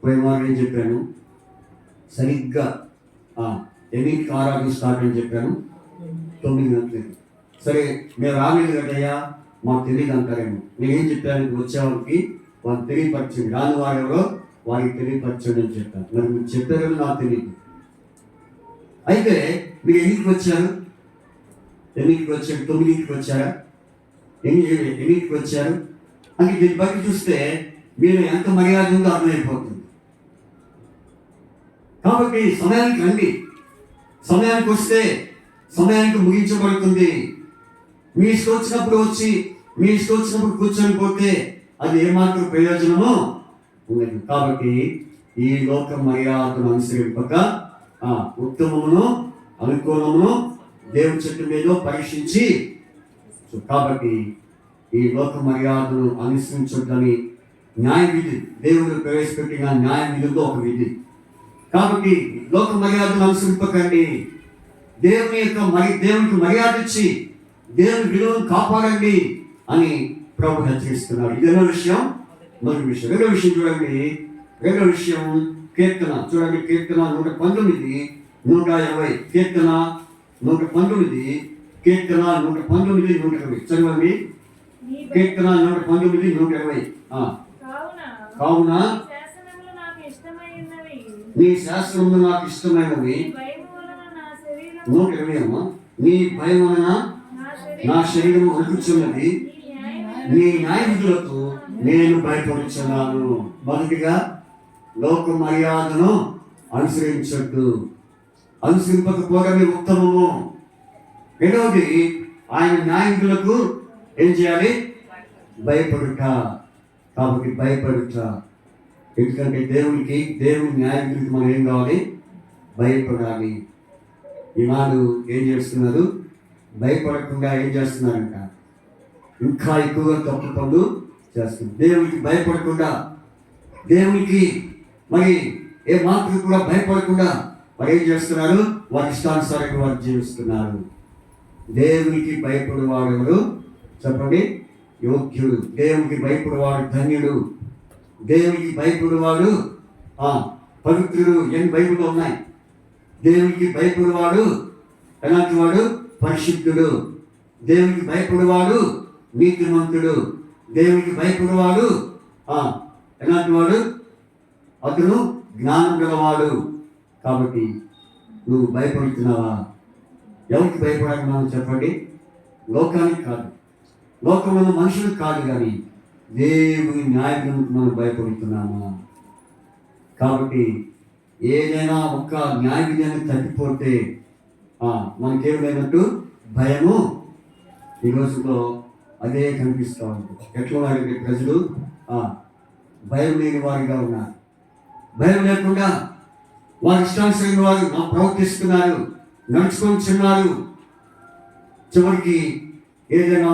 పోయిన వారం ఏం చెప్పాను? సరిగ్గా 8కి ఆరాధన స్టార్ట్ అని చెప్పాను. 9 గంటలకి. సరే మీరు రాలేదు కదయ్యా, మాకు తెలియదు అంటారేమో. నేనేం చెప్పాను? వచ్చేవారికి వాళ్ళు తెలియపరచండి, రాని వారెవరో వారికి తెలియపరచండి అని చెప్పాను. మరి మీరు చెప్పారో నాకు తెలియదు. అయితే మీరు ఎన్నింటికి వచ్చారు? 8కి వచ్చారు, 9కి వచ్చారా? 8కి వచ్చారు అంటే దీన్ని బట్టి చూస్తే మీరు ఎంత మర్యాద ఉందో అర్థమైపోతుంది. కాబట్టి సమయానికి రండి. సమయానికి వస్తే సమయానికి ముగించబడుతుంది. మీ ఇష్టం వచ్చినప్పుడు వచ్చి మీ ఇష్టం వచ్చినప్పుడు కూర్చొని పోతే అది ఏమాత్రం ప్రయోజనమో ఉండదు. కాబట్టి ఈ లోక మర్యాదను అనుసరింపక ఉత్తమమును అనుకూలమును దేవుని చెట్టు మీద పరీక్షించి. కాబట్టి ఈ లోక మర్యాదను అనుసరించొద్దని న్యాయ విధి, దేవుడు ప్రవేశపెట్టిన న్యాయ విధిలో ఒక విధి. కాబట్టి లోక మర్యాదను అనుసరింపకండి. దేవునికి మర్యాద ఇచ్చి దేవుని విలువను కాపాడండి అని ప్రభు హెచ్చరిస్తున్నాడు. ఇది రెండో విషయం. మొదటి విషయం. రెండో విషయం చూడండి. రెండో విషయం కీర్తన చూడండి. కీర్తన 119, 120. కీర్తన 119, కీర్తన 119, 120 చదవండి. కీర్తన 119, 120. కావున నీ శాస్త్రములు నాకు ఇష్టమైనవి. 120 అమ్మా. నీ భయం వలన నా శరీరము వణుకుచున్నది. నీ న్యాయ విధులకు నేను భయపడుచున్నాను. మొదటిగా లోక మర్యాదను అనుసరించొద్దు. అనుసరింపకపోవడమే ఉత్తమము. రెండవది ఆయన న్యాయ విధులకు ఏం చేయాలి? భయపడుట. కాబట్టి భయపడుట. ఎందుకంటే దేవుని న్యాయ విధులకు మనం ఏం కావాలి? భయపడాలి. ఈనాడు ఏం చేస్తున్నారు? భయపడకుండా ఏం చేస్తున్నారంట? ఇంకా ఎక్కువగా తప్పు పనులు చేస్తున్నారు. దేవునికి భయపడకుండా, దేవునికి మరి ఏ మాత్రం కూడా భయపడకుండా మరి ఏం చేస్తున్నారు? వారి ఇష్టానుసారంగా వారు జీవిస్తున్నారు. దేవునికి భయపడేవాడు ఎవరు చెప్పండి? యోగ్యుడు. దేవునికి భయపడేవాడు ధన్యుడు. దేవునికి భయపడేవాడు పవిత్రుడు. ఎన్ని బైబిల్లో ఉన్నాయి. దేవునికి భయపడేవాడు ఎలాంటి వాడు? పరిశుద్ధుడు. దేవునికి భయపడేవాడు నీతిమంతుడు. దేవునికి భయపడేవాడు ఎలాంటి వాడు? అతను జ్ఞానం గలవాడు. కాబట్టి నువ్వు భయపడుతున్నావా? ఎవరికి భయపడాలన్నావు చెప్పండి? లోకానికి కాదు, లోకంలో మనుషులకు కాదు, కానీ దేవుని న్యాయానికి మనం భయపడుతున్నామా? కాబట్టి ఏదైనా ఒక్క న్యాయ విధానం తప్పిపోతే మనకేమైనట్టు భయము. ఈ రోజుల్లో అదే కనిపిస్తూ ఉంది. ఎట్లా వారికి ప్రజలు భయం లేని వారిగా ఉన్నారు. భయం లేకుండా వారి ఇష్టానుసరంగా వారు ప్రవర్తిస్తున్నారు, నడుచుకొనిచున్నారు. చివరికి ఏదైనా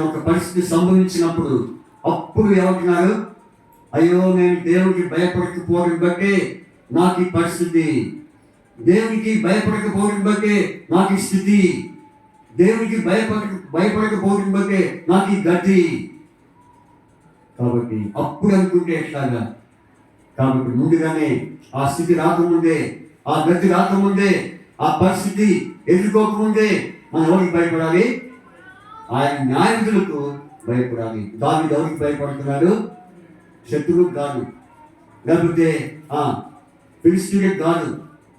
ఒక పరిస్థితి సంభవించినప్పుడు అప్పుడు ఏమంటున్నారు? అయ్యో, నేను దేవునికి భయపడకపోవడం బట్టే నాకు ఈ పరిస్థితి. దేవునికి భయపడకపోవడం బట్టే నాకు ఈ స్థితి. దేవునికి భయపడకపోవడం బట్టే నాకు ఈ గతి. కాబట్టి అప్పుడు అనుకుంటే ఎట్లాగా? కాబట్టి ముందుగానే ఆ స్థితి రాకముందే, ఆ గతి రాకముందే, ఆ పరిస్థితి ఎదుర్కోకముందే మనం ఎవరికి భయపడాలి? ఆయన న్యాయవిధులకు భయపడాలి. దానికి ఎవరికి భయపడుతున్నాడు? శత్రువులకు కాదు, లేకపోతే ఫిలిష్తీయులకు కాదు.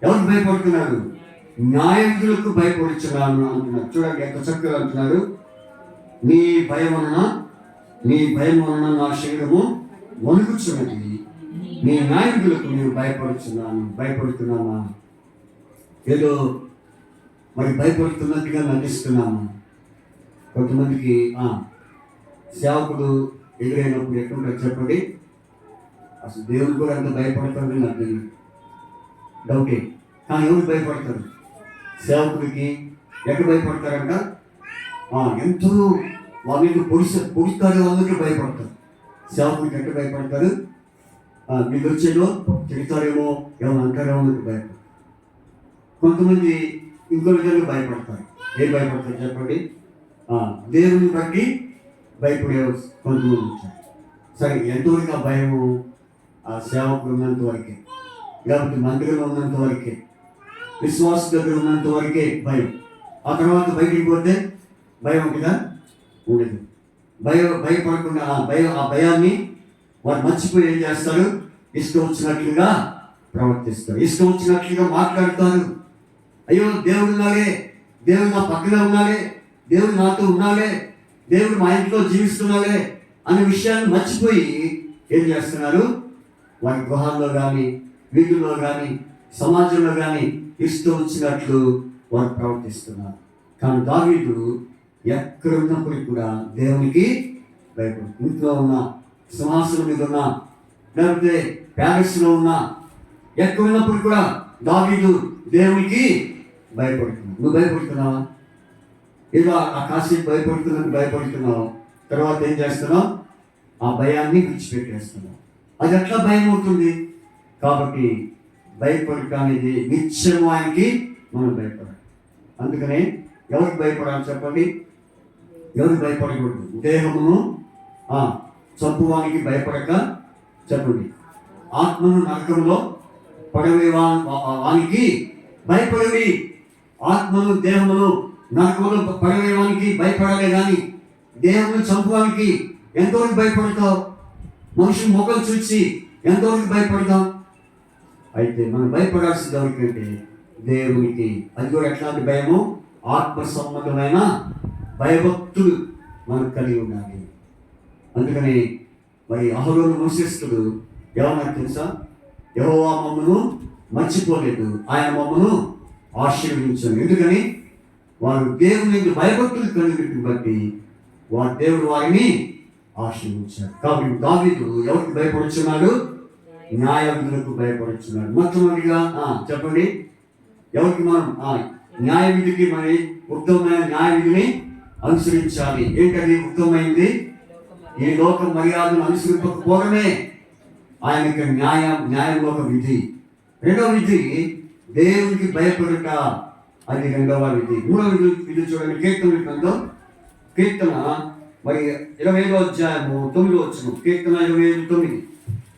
ఎవరికి భయపడుతున్నాడు? న్యాయవిధులకు భయపడుచున్నాను అంటున్నాడు. చూడండి ఎంత చక్కగా అంటున్నాడు. నీ భయం వలన నా శరీరము వణుకుచున్నది. నీ న్యాయవిధులకు నేను భయపడుతున్నామా? ఏదో మరి భయపడుతున్నట్టుగా నటిస్తున్నాము. కొంతమందికి సేవకుడు ఎదురైనప్పుడు ఎట్లుంటారు చెప్పండి? అసలు దేవుడు కూడా ఎంత భయపడతాడు నాకు తెలియదు, డౌటే. కానీ ఎవరు భయపడతారు? సేవకుడికి ఎక్కడ భయపడతారంట? ఎంతో వాళ్ళ మీద పొడుస్తారు, వాళ్ళకి భయపడతారు. సేవకుడికి ఎక్కడ భయపడతారు? మీకు వచ్చేదో తిడతారేమో, ఏమైనా అంటారేమో అని భయపడతారు. కొంతమంది ఇంకో విధంగా భయపడతారు. ఏం భయపడతారు చెప్పండి? దేవుని బట్టి భయపడే కొంతమంది ఉంటారు. సరే, ఎంతవరకు ఆ భయము? ఆ సేవకులు ఉన్నంత వరకే, లేకపోతే మందిరంలో ఉన్నంత వరకే, విశ్వాస దగ్గర ఉన్నంత వరకే భయం. ఆ తర్వాత బయటికి పోతే భయం ఉంటుందా? ఉండదు. భయపడకుండా ఆ భయాన్ని వారు మర్చిపోయి ఏం చేస్తారు? ఇష్టం వచ్చినట్లుగా ప్రవర్తిస్తారు, ఇష్టం వచ్చినట్లుగా మాట్లాడతారు. అయ్యో, దేవుడు ఉన్నాడే, దేవుడు నా పక్కన ఉన్నాడే, దేవుడు నాతో ఉన్నాడే, దేవుడు మా ఇంట్లో జీవిస్తున్నాడే అనే విషయాన్ని మర్చిపోయి ఏం చేస్తున్నారు? వారి గృహాల్లో కానీ, వీధుల్లో కానీ, సమాజంలో కానీ ఇష్టం వచ్చినట్లు వారు ప్రవర్తిస్తున్నారు. కానీ దావీదు ఎక్కడ ఉన్నప్పటికీ కూడా దేవునికి భయపడు. ఇంట్లో ఉన్న, సింహాసనం మీద ఉన్న, లేకపోతే ప్యాలెస్లో ఉన్న, ఎక్కడ ఉన్నప్పుడు కూడా దావీదు దేవునికి భయపడుతున్నావు. నువ్వు భయపడుతున్నావా? ఏదో ఆ కాసేపు భయపడుతున్నావు, తర్వాత ఏం చేస్తున్నావు? ఆ భయాన్ని విడిచిపెట్టేస్తున్నావు. అది ఎట్లా భయం అవుతుంది? కాబట్టి భయపడక అనేది నిత్యము ఆయనకి మనం భయపడాలి. అందుకనే ఎవరికి భయపడాలి చెప్పండి? ఎవరికి భయపడకూడదు? దేహమును చంపువానికి భయపడక చెప్పండి, ఆత్మను నరకంలో పడవే వానికి భయపడవి. ఆత్మను దేహమును నరకంలో పడవేవానికి భయపడాలే కానీ దేహమును చంపువానికి ఎంతవరకు భయపడతావు? మనుషులు మొక్కలు చూసి ఎంతవరకు భయపడతాం? అయితే మనం భయపడాల్సింది ఎవరికంటే దేవునికి. అది కూడా ఎట్లాంటి భయము? ఆత్మ సంబంధమైన భయభక్తులు మనకు కలిగి ఉండాలి. అందుకని మరి అహరోను మోసేస్తుడు ఏమన్నా తెలుసా? యెహోవా మమ్మను మర్చిపోలేదు, ఆయన మమ్మను ఆశీర్వదించాను. ఎందుకని? వారు దేవుని భయభక్తులు కలిగి బట్టి వారు దేవుడు వారిని ఆశీర్వదించారు. కాబట్టి దావీదు ఎవరికి భయపడుచున్నాడు? న్యాయవిధులకు భయపడుచున్నాడు. మొట్టమొదటిగా చెప్పండి, ఎవరికి మనం న్యాయ విధికి మరి ఉత్తమమైన న్యాయ విధిని అనుసరించాలి. ఏంటది ఉత్తమమైంది? ఈ లోక మర్యాదను అనుసరించకపోవడమే ఆయనకి న్యాయంలో ఒక విధి. రెండవ విధి దేవునికి భయపడుట, అది రెండవ విధి. మూడవ విధి చూడండి, కీర్తన గ్రంథం, కీర్తన మరి 25వ అధ్యాయము 9వ వచనం. కీర్తన 25:9.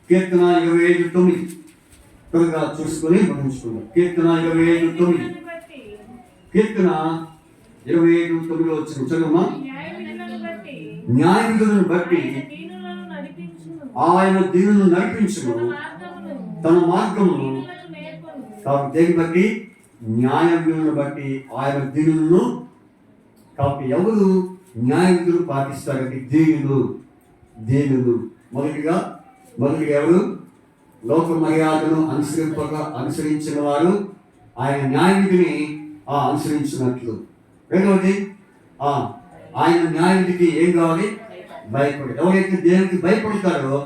కీర్తన 25:9 త్వరగా చూసుకొని గమనించుకుందాం. కీర్తన 25:9. కీర్తన 25:9 వచనం చదువుమా. న్యాయ విధులను బట్టి ఆయన దీనులను నడిపించును, తన మార్గమును. కాబట్టి దేని బట్టి? న్యాయ విధులను బట్టి ఆయన దీనులను. కాబట్టి ఎవరు న్యాయ విధులు పాటిస్తారంటే దీనులు. మొదటిగా ఎవరు? లోక మర్యాదను అనుసరించిన వారు ఆయన న్యాయ విధిని అనుసరించినట్లు. రెండవది ఆయన న్యాయ విధికి ఏం కావాలి? భయపడి. ఎవరైతే దేవునికి భయపడతారో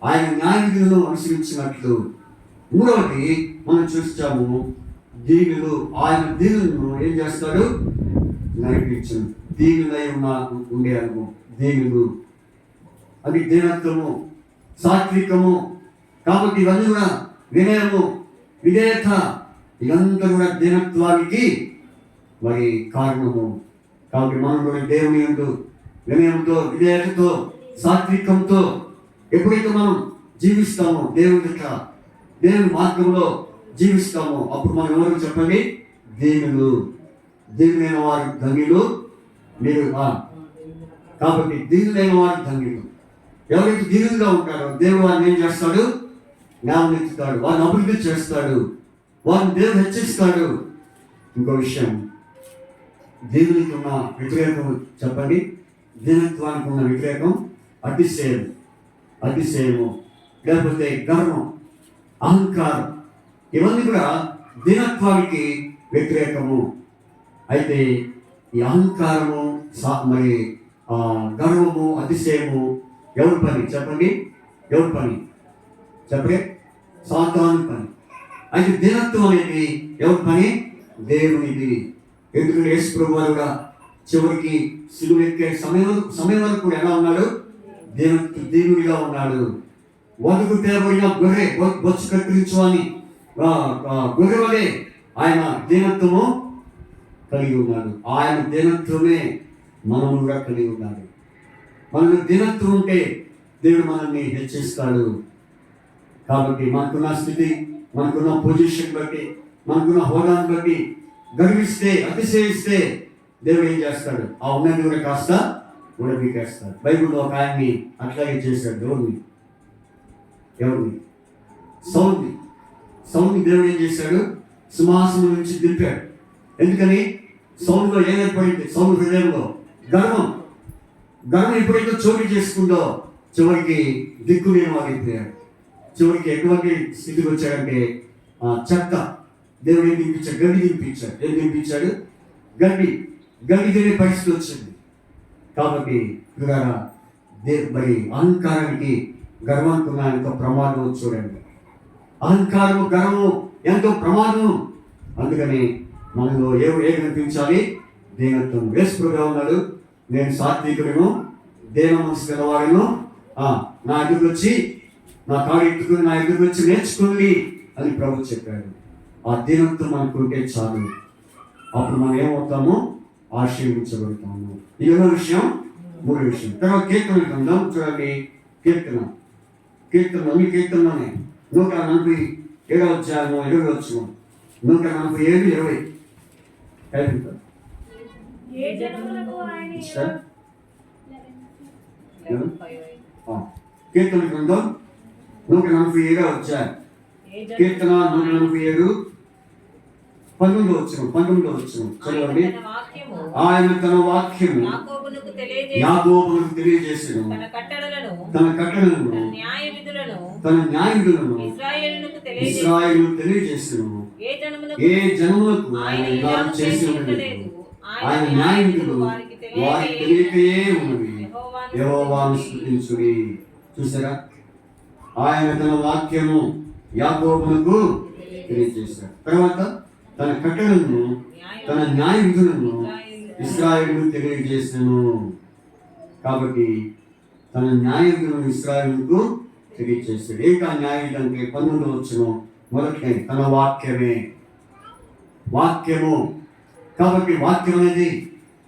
ఆయన న్యాయ విధులను అనుసరించినట్లు. మూడవది మనం చూస్తాము, దీనులు. ఆయన దీనులను ఏం చేస్తాడు? నడిపించను. దీనులై ఉండే అనుభవం. దీనులు అది దీనత్వము, సాత్వికము. కాబట్టి ఇవన్నీ కూడా వినయము, విధేయత, ఇదంతా కూడా దీనత్వానికి మరి కారణము. కాబట్టి మనం కూడా దేవుని యందు వినయంతో, విధేయతతో, సాత్వికంతో ఎప్పుడైతే మనం జీవిస్తామో, దేవుని మార్గంలో జీవిస్తామో, అప్పుడు మనం ఎవరు చెప్పండి? దీనులైన వారు ధన్యులు మీరు. కాబట్టి దీనులైన వారు ధన్యులు. ఎవరైతే దీనులుగా ఉంటారో దేవుడు వారిని ఏం చేస్తాడు? జ్ఞానెత్తుతాడు, వారిని అభివృద్ధి చేస్తాడు, వారిని దేవుడు హెచ్చిస్తాడు. ఇంకో విషయం, దీనునికి ఉన్న వ్యతిరేకం చెప్పండి. దీనత్వానికి ఉన్న వ్యతిరేకం అతిశయము, లేకపోతే గర్వం, అహంకారం. ఇవన్నీ కూడా దీనత్వానికి వ్యతిరేకము. అయితే ఈ అహంకారము, మరి గర్వము, అతిశయము ఎవరి పని చెప్పండి? ఎవరి పని? చెప్పే సాతాను పని. అయితే దీనత్వం అనేది ఎవరి పని? దేవునిది. ఎందుకంటే యేసు ప్రభువు వారు కూడా చివరికి సిలువ ఎక్కే సమయం వరకు ఎలా ఉన్నాడు? దేవుడిగా ఉన్నాడు. వదుకు తేబడిన గొర్రె బొచ్చు కత్తిరించు అని గొర్రె వలె ఆయన దీనత్వము కలిగి ఉన్నాడు. ఆయన దీనత్వమే మనము కూడా కలిగి ఉన్నాడు. మనకు దీనత్వం ఉంటే దేవుడు మనల్ని హెచ్చిస్తాడు. కాబట్టి మనకున్న స్థితి, మనకున్న పొజిషన్ బట్టి, మనకున్న హోదాను బట్టి గర్విస్తే, అతిశయిస్తే దేవుడు ఏం చేస్తాడు? ఆ ఉన్నది కూడా కాస్త ఉడబీకేస్తాడు. బైబిల్లో ఒక ఆయన్ని అట్లాగే చేశాడు. ఎవరిని? సౌలుని దేవుడు ఏం చేశాడు? సింహాసనం నుంచి దింపాడు. ఎందుకని? సౌలులో ఏం ఏర్పడింది? సౌలు హృదయంలో గర్వం ఎప్పుడైతే చోటు చేసుకుందో చివరికి దిక్కులేని వారైపోయాడు. చివరికి ఎటువంటి స్థితికి వచ్చాడంటే చెత్త. దేవుడు ఏం దింపించాడు? గడ్డి దింపించాడు. ఏం దింపించాడు? గడ్డి తినే పరిస్థితి వచ్చింది. కాబట్టి మరి అహంకారానికి, గర్వానికి ఉన్న ఎంతో ప్రమాదం చూడండి. అహంకారము, గర్వము ఎంతో ప్రమాదం. అందుకని మనలో ఏ కనిపించాలి? దీనత్వం. వేసుకుగా ఉన్నాడు. నేను సాత్వికులను, దేవ మనసు గలవాడను, నా ఎదురు వచ్చి నా కాడు ఎత్తుకుని నా ఎదురు వచ్చి నేర్చుకోండి అని ప్రభు చెప్పాడు. ఆ దీనత్వం అనుకుంటే చాలు. అప్పుడు మనం ఏమవుతాము? ఆశీర్వించబడతాము. ఈ విషయం, మూడో విషయం. తర్వాత కీర్తన గ్రంథం చూడండి. కీర్తనలోనే 147 అధ్యాయము 20 వచనం. 147, 20 కీర్తన గ్రంథం 147 అధ్యాయం. కీర్తన 147, 19 వచనం చదవండి. ఆయన తన వాక్యము యాకోబునకు తెలియజేసెను, తన కట్టడలను తన న్యాయ విధులను ఇశ్రాయేలుకు తెలియజేసెను. ఏ జనములకు ఆయన ఇలా చేసి ఉన్నది, ఆయన న్యాయ విధులు వారికి తెలియకయే ఉన్నవి. యెహోవాను స్తుతించుడి. చూసారా? ఆయన తన వాక్యము యాకోబునకు తెలియజేశాడు. తర్వాత తన కట్టడలను, తన న్యాయ విధులను ఇశ్రాయేలుకు తెలియజేసాను. కాబట్టి తన న్యాయ విధులను ఇశ్రాయేలుకు తెలియజేశాడు. ఏకా న్యాయ విధి అంటే 19 వచనం మొదటి తన వాక్యము. కాబట్టి వాక్యం అనేది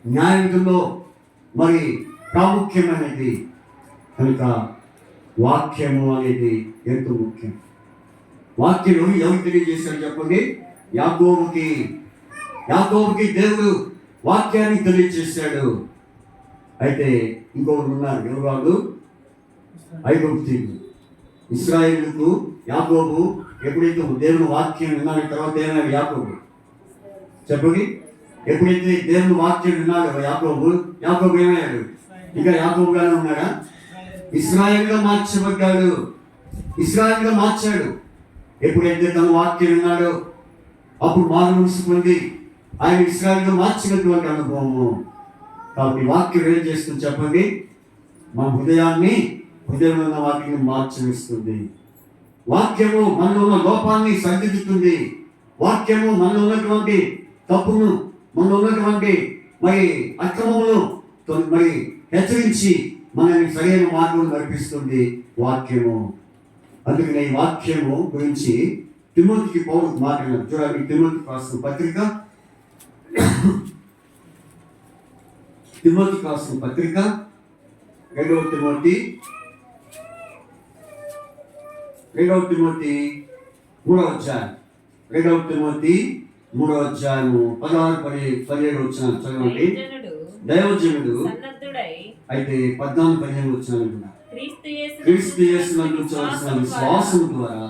న్యాయ విధుల్లో మరి ప్రాముఖ్యమైనది. కనుక వాక్యము అనేది ఎంతో ముఖ్యం. వాక్యం ఎవరు తెలియజేశాడు చెప్పండి? యాకోబుకి దేవుడు వాక్యాన్ని తెలియజేశాడు. అయితే ఇంకొకరు ఉన్నారు. ఎవరు వాళ్ళు? ఐగుప్తీయులు. ఇశ్రాయేలుకు యాకోబు ఎప్పుడైతే దేవుని వాక్యం విన్నాడు, తర్వాత ఏమైనా యాకోబు చెప్పండి. ఎప్పుడైతే దేవుని వాక్యం విన్నాడు యాకోబు ఏమయ్యాడు? ఇంకా యాకోబుగానే ఉన్నాడా? ఇశ్రాయేలుగా మార్చాడు. ఎప్పుడైతే తన వాక్యం విన్నాడో అప్పుడు మారు మనసు పొంది ఆయన ఇశ్రాయేలుగా మార్చినటువంటి అనుభవము. కాబట్టి వాక్యం ఏం చేస్తుంది చెప్పండి? మన హృదయంలో ఉన్న వాక్యం మార్చనిస్తుంది. వాక్యము మనలో ఉన్న లోపాన్ని సరిదిద్దుతుంది. వాక్యము మనలో ఉన్నటువంటి తప్పును, మనలో ఉన్నటువంటి మరి అక్రమమును మరి హెచ్చరించి మనల్ని సరైన మార్గం నడిపిస్తుంది వాక్యము. అందుకని ఈ వాక్యము గురించి తిమోతికి పౌలు మాట్లాడినారు. చూడండి, తిమోతికి రాసిన పత్రిక 2 తిమోతి 3వ అధ్యాయం. 2 తిమోతి 3వ అధ్యాయము 16-17 వచనాలు చదవండి. దైవజనుడు అయితే 14-15 వచనాలు క్రీస్తు యేసునందు చూసిన విశ్వాసం ద్వారా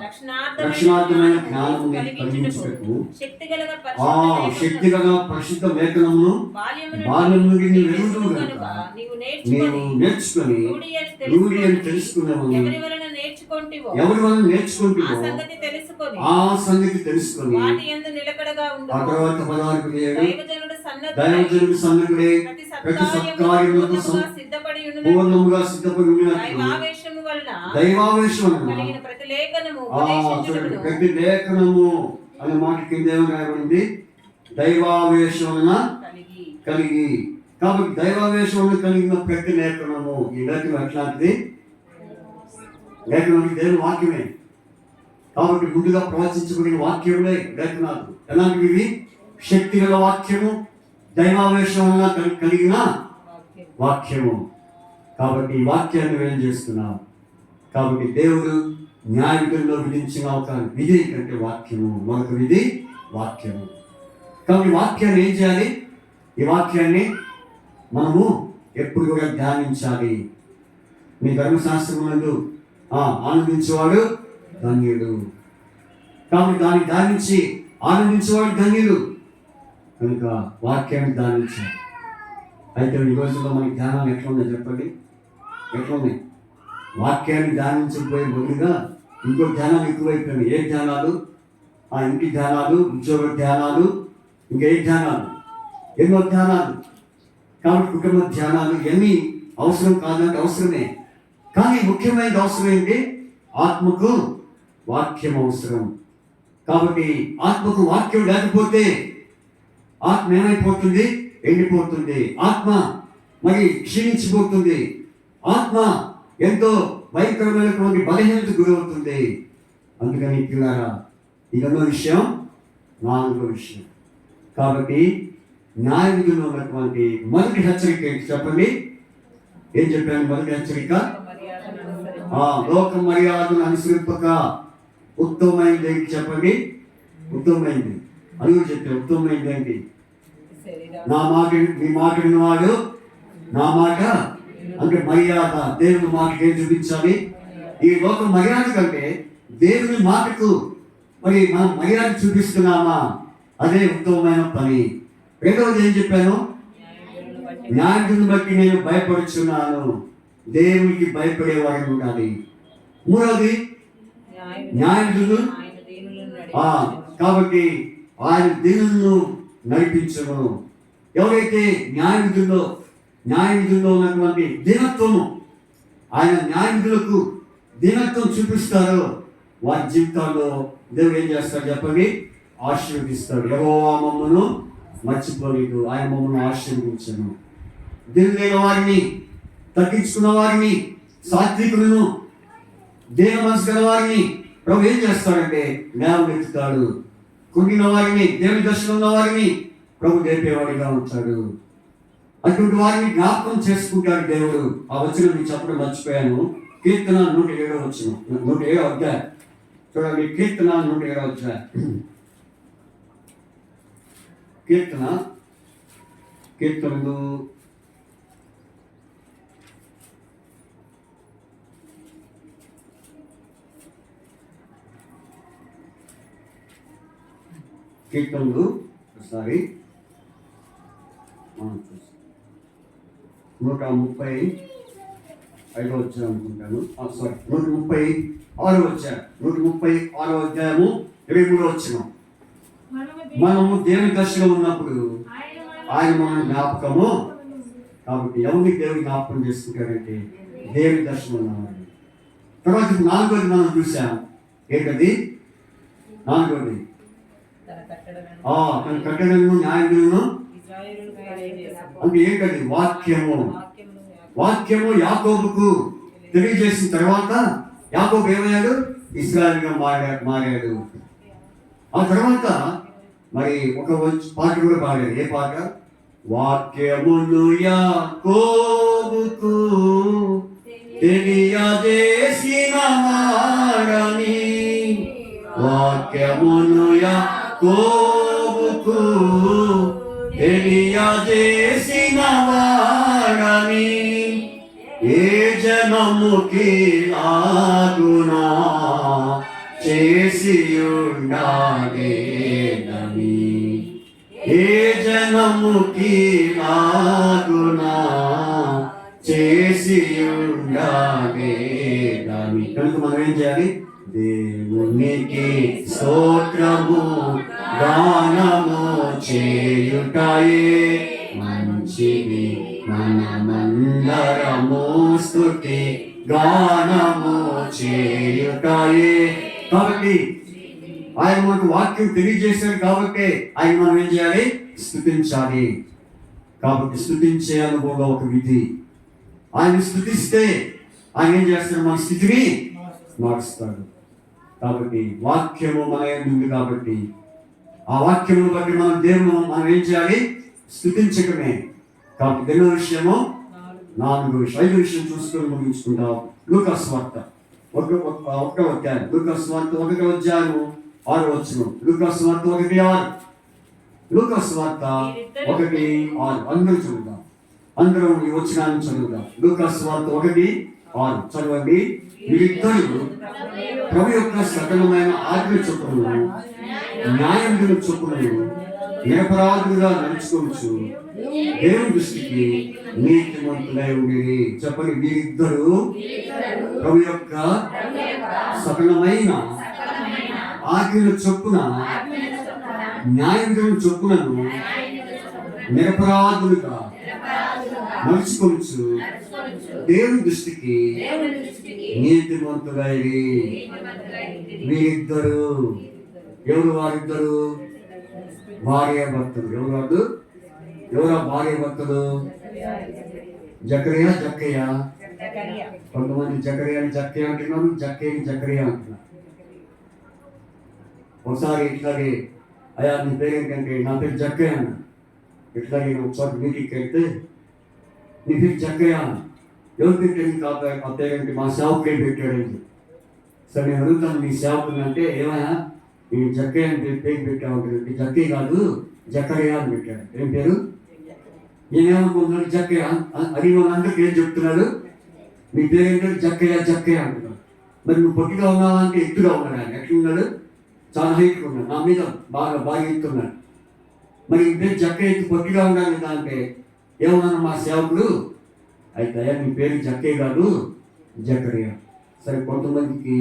రక్షణార్థమైన జ్ఞానము కలిగించుటకు శక్తిగల పరిశుద్ధ లేఖనమును బాల్యం నుండి నీవు ఎరుగుదువు గనుక నీవు నేర్చుకొని రూఢి అని తెలుసుకున్నావు. ఎవరి వలన నేర్చుకుంటివో ఆ సంగతి తెలుసుకొని ఆ తర్వాత 16-17 దైవజనుడు సన్నద్ధుడై ప్రతి సత్కార్యములకు పూర్ణముగా సిద్ధపడి ఉన్నట్లు వలన దైవావేశం వలన కలిగిన ప్రతిలేఖనము ప్రతిలేఖనము అనే మాట కింద ఏమని రాయబడింది? దైవావేశం వలన కలిగి. కాబట్టి దైవావేశం వలన కలిగిన ప్రతిలేఖనము. ఈ లేఖనం ఎట్లాంటిది? లేఖనం దేవుని వాక్యమే. కాబట్టి ముందుగా ప్రవచించబడిన వాక్యములే లేఖనాలు. ఎలాంటివి ఇవి? శక్తి గల వాక్యము, దైవావేశం వలన కలిగిన వాక్యము. కాబట్టి ఈ వాక్యాన్ని ఏం చేస్తున్నాం? కాబట్టి దేవుడు న్యాయ విధుల్లో విధించిన ఒక విధి అంటే వాక్యము, మరొక విధి వాక్యము. కాబట్టి వాక్యాన్ని ఏం చేయాలి? ఈ వాక్యాన్ని మనము ఎప్పుడు కూడా ధ్యానించాలి. మీ ధర్మశాస్త్రం నందు ఆనందించేవాడు ధన్యుడు. కాబట్టి దాన్ని ధ్యానించి ఆనందించేవాడు ధన్యుడు. కనుక వాక్యాన్ని ధ్యానించాలి. అయితే ఈ రోజుల్లో మనకి ధ్యానాలు ఎట్లా ఉన్నాయి చెప్పండి? ఎట్లా ఉన్నాయి? వాక్యాన్ని ధ్యానించకపోయే బదులుగా ఇంకో ధ్యానాలు ఎక్కువైపోయినాయి. ఏ ధ్యానాలు? ఇంటి ధ్యానాలు, ఉద్యోగ ధ్యానాలు, ఇంకా ఏ ధ్యానాలు? ఎన్నో ధ్యానాలు. కాబట్టి కుటుంబ ధ్యానాలు ఇవన్నీ అవసరం కాదంటే అవసరమే. కానీ ముఖ్యమైన అవసరం ఏంటి? ఆత్మకు వాక్యం అవసరం. కాబట్టి ఆత్మకు వాక్యం లేకపోతే ఆత్మ ఏమైపోతుంది? ఎండిపోతుంది. ఆత్మ మరి క్షీణించిపోతుంది. ఆత్మ ఎంతో భయంకరమైనటువంటి బలహీనతకు గురవుతుంది. అందుకని పిల్లారా, ఇదన్నో విషయం, నాలుగో విషయం. కాబట్టి న్యాయ విధుల్లో ఉన్నటువంటి మొదటి హెచ్చరిక ఏంటి చెప్పండి? ఏం చెప్పాను? మొదటి హెచ్చరిక లోక మర్యాదను అనుసరింపక ఉత్తమమైనది ఏంటి చెప్పండి? ఉత్తమమైనది అని చెప్పే ఉత్తమమైనది ఏంటి? నా మాట, మీ మాట విన్నవాడు నా మాట అంటే మర్యాద. దేవుని మాటకి ఏం చూపించాలి? ఈ లోక మర్యాద కంటే దేవుని మాటకు మరి మనం మర్యాద చూపిస్తున్నామా? అదే ఉత్తమమైన పని. రెండవది ఏం చెప్పాను? న్యాయాన్ని బట్టి నేను భయపడుచున్నాను. దేవునికి భయపడేవాడు ఉండాలి. మూడవది న్యాయాన్ని. కాబట్టి ఆయన దీనులను నడిపించను. ఎవరైతే న్యాయవిధుల్లో ఉన్నటువంటి దీనత్వము, ఆయన న్యాయవిధులకు దీనత్వం చూపిస్తారో వారి జీవితాల్లో దేవుడు ఏం చేస్తాడు చెప్పండి? ఆశీర్వదిస్తాడు. యెహోవా మమ్మను మర్చిపోలేదు, ఆయన మమ్మల్ని ఆశీర్వదించను. దిగులైన వారిని, తగ్గించుకున్న వారిని, సాత్వికులను, దేన మనసు గల వారిని ప్రభు ఏం చేస్తాడంటే లేవనెత్తుతాడు. కుంగిన వారిని, దేవుని దర్శనం ఉన్న వారిని ప్రభు లేపేవాడిగా ఉంటాడు. అటువంటి వారిని జ్ఞాపకం చేసుకుంటాడు దేవుడు. ఆ వచనం నేను చెప్పడం మర్చిపోయాను. కీర్తన 107 వచనం, 107 అధ్యాయం చూడండి. కీర్తన 107 అధ్యాయం. కీర్తనలు ఒకసారి 135 వచ్చాను అనుకుంటాను. 136 వచ్చాను. 136 అధ్యాయము 23 వచ్చిన. మనము దేవుని దర్శనం ఉన్నప్పుడు ఆయన మన జ్ఞాపకము. కాబట్టి ఎవరిని దేవుని జ్ఞాపకం చేసుకుంటారంటే దేవుని దర్శనం ఉన్నవాడు. తర్వాత 4వది మనం చూసాం. ఏంటది? 4వది తన కట్టడలను న్యాయములను అంటే ఏంటది? వాక్యము. వాక్యము యాకోబుకు తెలియజేసిన తర్వాత యాకోబు ఏమయ్యాడు? ఇశ్రాయేలుగా మారాడు. ఆ తర్వాత మరి ఒక పాట కూడా పాడాడు. ఏ పాట? వాక్యమును యాకోబుకు తెలియజేసిన వాడని, వాక్యమును యాకోబుకు తెలియజేసిన వాడని, ఏ జనముకి ఆగునా చేసి ఉండాలేదని, ఏ జనముకి ఆగునా చేసి ఉండాలేదని. కనుక మనం ఏం చేయాలి? దేవునికి స్తోత్రము గానము చేయుటయే మంచిది, మనమందరము స్తుతి గానము చేయుటయే. కాబట్టి ఆయన మనకు వాక్యం తెలియజేశాడు కాబట్టి ఆయన మనం ఏం చేయాలి? స్తుతించాలి. కాబట్టి స్తుతించే అనుభవంలో ఒక విధి. ఆయన స్తుతిస్తే ఆయన ఏం చేస్తాడు? మన స్థితిని మారుస్తాడు. కాబట్టి వాక్యము మన యందు ఉంది కాబట్టి ఆ వాక్యమును బట్టి మనం దేవుని మనం ఏం చేయాలి? స్తుతించటమే. కాబట్టి ఎన్నో విషయము 4 విషయం 5 విషయం చూసుకొని ముగించుకుంటాం. లూకాసు వార్త 1వ అధ్యాయం. లూకాసు వార్త 1వ అధ్యాయము 6వ వచనం. లూకాసు వార్త 1:6. లూకాసు వార్త 1:6. అందరూ చదువుదాం. అందరం ఈ వచనాన్ని చదువుదాం. లూకాసు వార్త 1:6 చదవండి. వీరిద్దరూ ప్రభు యొక్క సకలమైన ఆజ్ఞ చొప్పున న్యాయముల చొప్పున నిరపరాధులుగా నడుచుకోవచ్చు దేవుని దృష్టికి నీతిమంతులై ఉండేది. చెప్పండి. వీరిద్దరూ ప్రభు యొక్క సకలమైన ఆజ్ఞల చొప్పున న్యాయముల చొప్పునను నిరపరాధులుగా నడుచుకోవచ్చు దేవుని దృష్టికి నీతిమంతులై. వీరిద్దరు ఎవరు? వారిద్దరు భార్య భర్తలు. ఎవరు వాళ్ళు? ఎవరా భార్య భర్తలు? జకరియా జక్కయ్య. కొంతమంది జకరియాని జక్కయ్య అంటున్నారు, జక్కయ్యని జకరియా అంటున్నారు. ఒకసారి ఇట్లాగే అయ్యా నీ పేరేంటంటే నా పేరు జక్కయ్య అన్న. ఇట్లాగే నేను ఒకసారి మీటింగ్కి వెళ్తే నీ పేరు జక్కయ్య అన్న. ఎవరు పెట్టాడు? కాబట్టి ఆ పేరేంటి? మా సేవకుడే పెట్టాడండి. సరే నేను అడుగుతాను నీ సేవకుని అంటే ఏమైనా నేను జక్కయ్య అని పేరు పెట్టావు. జక్కయ్య కాదు జకరియా అని పెట్టాడు. ఏం పేరు? నేనేమనుకుంటున్నాడు? జక్కయ్య. అది వాళ్ళందరికీ ఏం చెప్తున్నాడు? నీ పేరేంటంటే జక్కయ్య జక్కయ్య అంటున్నాడు. మరి నువ్వు పొట్టిగా ఉన్నావా అంటే ఎత్తుగా ఉన్నాడు. ఆయన ఎట్లున్నాడు? చాలా హైట్గా ఉన్నాడు. నా మీద బాగా ఎత్తున్నాడు. మరి ఈ పేరు జక్కయ్య ఎత్తు పొట్టిగా ఉండాలి కదా అంటే ఏమన్నాను మా సేవకుడు? అయితే అయ్యా నీ పేరు జక్కయ్య కాదు జకరియా. సరే కొంతమందికి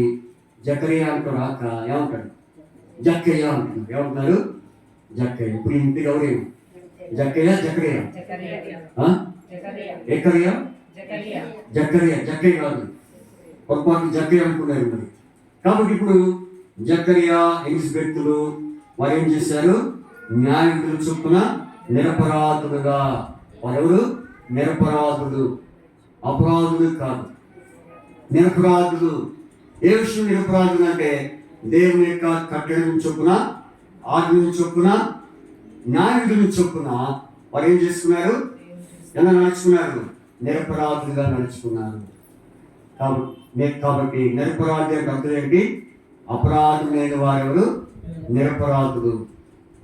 జకరియా అంటూ రాక ఏమంటాడు? జక్కయ్య అంటున్నారు. ఏమంటున్నారు? జక్కయ్య. ఇప్పుడు ఇంటికి ఎవరేమో జక్కయ్య జకరియా. ఎక్కరియా? జక్కరియా. జక్కయ్య కాదు. పొరపాటు జక్కయ్య అనుకున్నారు మరి. కాబట్టి ఇప్పుడు జకరియా ఎలిజబెత్తులు వారు ఏం చేశారు? న్యాయముల చొప్పున నిరపరాధులుగా. వారెవరు? నిరపరాధులు. అపరాధులు కాదు, నిరపరాధులు. ఏ విషయం నిరపరాధులు అంటే దేవుని యొక్క కట్టడం చొప్పున, ఆజ్ఞ చొప్పున, న్యాయముల చొప్పున వారు ఏం చేసుకున్నారు? ఎలా నడుచుకున్నారు? నిరపరాధులుగా నడుచుకున్నారు. కాబట్టి నిరపరాధి అంటే అర్థం ఏంటి? అపరాధులైన వారెవరు? నిరపరాధులు.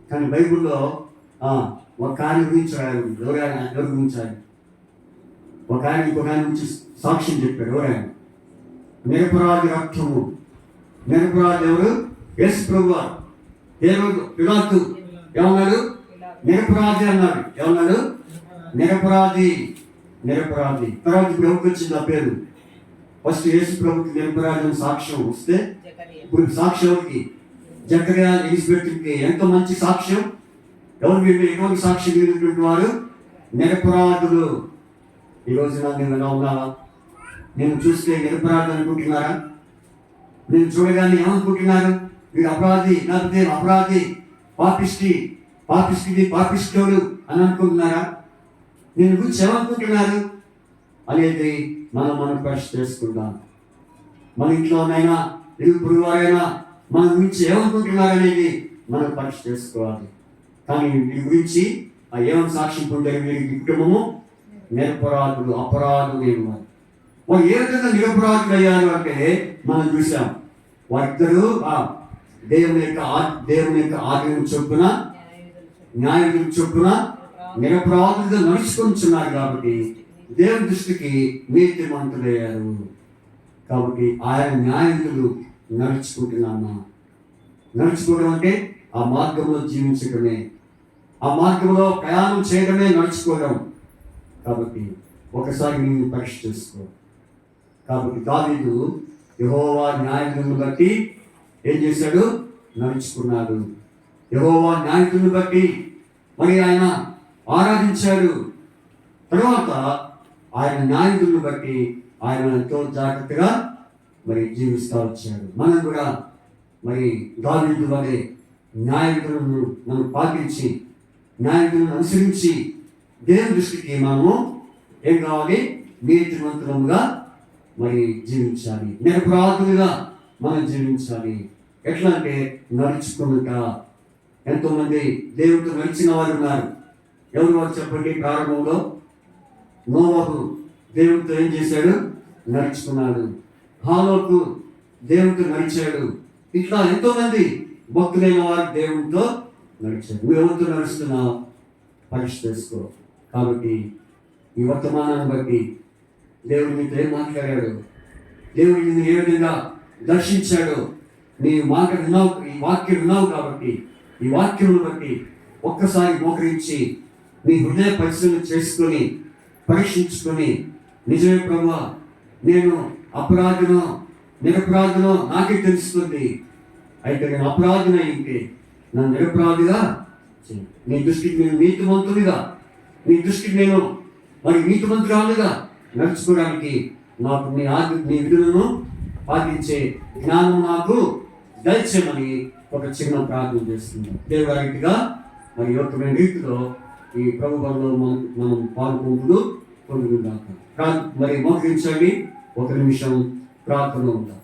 కానీ బైబిల్లో ఒక ఆయన గురించి రాయాలి. ఎవరి గురించి ఆయన? ఒక ఆయన ఇంకొక ఆయన గురించి సాక్ష్యం చెప్పాడు. ఎవరైనా? నిరపరాధి రక్తము. నిరపరాధి ఎవరు? యేసు ప్రభువు. ఏ రోజు పిలాతు ఏమన్నాడు? నిరపరాధి అన్నాడు. ఏమన్నాడు? నిరపరాధి. నిరపరాధి. తర్వాత ఇప్పుడు ఎవరికి వచ్చింది ఆ పేరు? ఫస్ట్ యేసు ప్రభుకి నిరపరాధి అని సాక్ష్యం వస్తే ఇప్పుడు సాక్ష్యం ఎవరికి? జకరియా ఎలిజబెత్కి. ఎంత మంచి సాక్ష్యం! ఎవరు ఎటువంటి సాక్ష్యం కలిగినటువంటి వారు? నిరపరాధులు. ఈ రోజున నేను ఎలా ఉన్నావా? నేను చూస్తే నిరపరాధి అనుకుంటున్నారా? నేను చూడగానే ఏమనుకుంటున్నారు? వీడు అపరాధి, లేకపోతే అపరాధి, పాపిష్టుడు అని అనుకుంటున్నారా? నేను గురించి ఏమనుకుంటున్నారు అనేది మనం ప్రశ్న చేసుకుంటాం. మన ఇంట్లోనైనా ఇరుగు వారైనా మన గురించి ఏమనుకుంటున్నారు అనేది మనం పరీక్ష చేసుకోవాలి. కానీ వీరి గురించి ఏమని సాక్ష్యం పొందారు? వీరికి కుటుంబము నిరపరాధులు, అపరాధులు. వారు ఏ విధంగా నిరపరాధులు అయ్యారు అంటే మనం చూసాం. వారిద్దరూ దేవుని యొక్క ఆజ్ఞ చొప్పున, న్యాయం చొప్పున నిరపరాధులుగా నడుచుకుంటున్నారు. కాబట్టి దేవుని దృష్టికి నీతిమంతులయ్యారు. కాబట్టి ఆయన న్యాయములు నడుచుకుంటున్నామా? నడుచుకోవడం అంటే ఆ మార్గంలో జీవించడమే, ఆ మార్గంలో ప్రయాణం చేయడమే నడుచుకోవడం. కాబట్టి ఒకసారి నేను పరీక్ష చేసుకో. కాబట్టి దావీదు యెహోవా న్యాయములను బట్టి ఏం చేశాడు? నడుచుకున్నాడు. యెహోవా న్యాయములను బట్టి మరి ఆయన ఆరాధించాడు. తర్వాత ఆయన న్యాయములను బట్టి ఆయన ఎంతో జాగ్రత్తగా మరి జీవిస్తూ వచ్చాడు. మనం కూడా మరి దావీదు వలె న్యాయవిధులను మనం పాటించి న్యాయవిధులను అనుసరించి దేవుని దృష్టికి మనము ఏం కావాలి? నీతిమంతులముగా మరి జీవించాలి, నిరపరాధులుగా మనం జీవించాలి. ఎట్లా అంటే నడుచుకున్నట. ఎంతో మంది దేవుడితో నడిచిన వారు ఉన్నారు. ఎవరు వారు చెప్పండి? ప్రారంభంలో నోవహు దేవుడితో ఏం చేశాడు? నడుచుకున్నాడు. హానోకు దేవుడితో నడిచాడు. ఇట్లా ఎంతో మంది భక్తులైన వారు దేవుడితో నడిచారు. నువ్వు ఎవరితో నడుస్తున్నావు? పరీక్ష చేసుకో. కాబట్టి ఈ వర్తమానాన్ని బట్టి దేవుడు నీతో ఏం మాట్లాడాడు, దేవుడు నిన్ను ఏ విధంగా దర్శించాడు, నీ మాట విన్నావు, ఈ వాక్యం విన్నావు. కాబట్టి ఈ వాక్యం బట్టి ఒక్కసారి మోకరించి నీ హృదయ పరిశీలన చేసుకొని పరీక్షించుకొని, నిజమే ప్రభువా, నేను అపరాధనో నిరపరాధనో నాకే తెలుస్తుంది. అయితే నేను అపరాధన అయితే నన్ను నిరపరాధిగా చెయ్యి. నీ దృష్టికి నేను నీతిమంతుడిగా, నీ దృష్టికి నేను మరి నీతిమంతురాలుగా నడుచుకోవడానికి నాకు నీ విధులను పాటించే జ్ఞానం నాకు దయచేయమని ఒక చిన్న ప్రార్థన చేస్తున్నాం. దేవుడిగా మరి యువకమైన రీతిలో ఈ ప్రభుత్వంలో మనం పాల్గొంటూ పొందుకుందాం. మరి మోకరించండి, ఒక నిమిషం ప్రార్థన ఉందాం.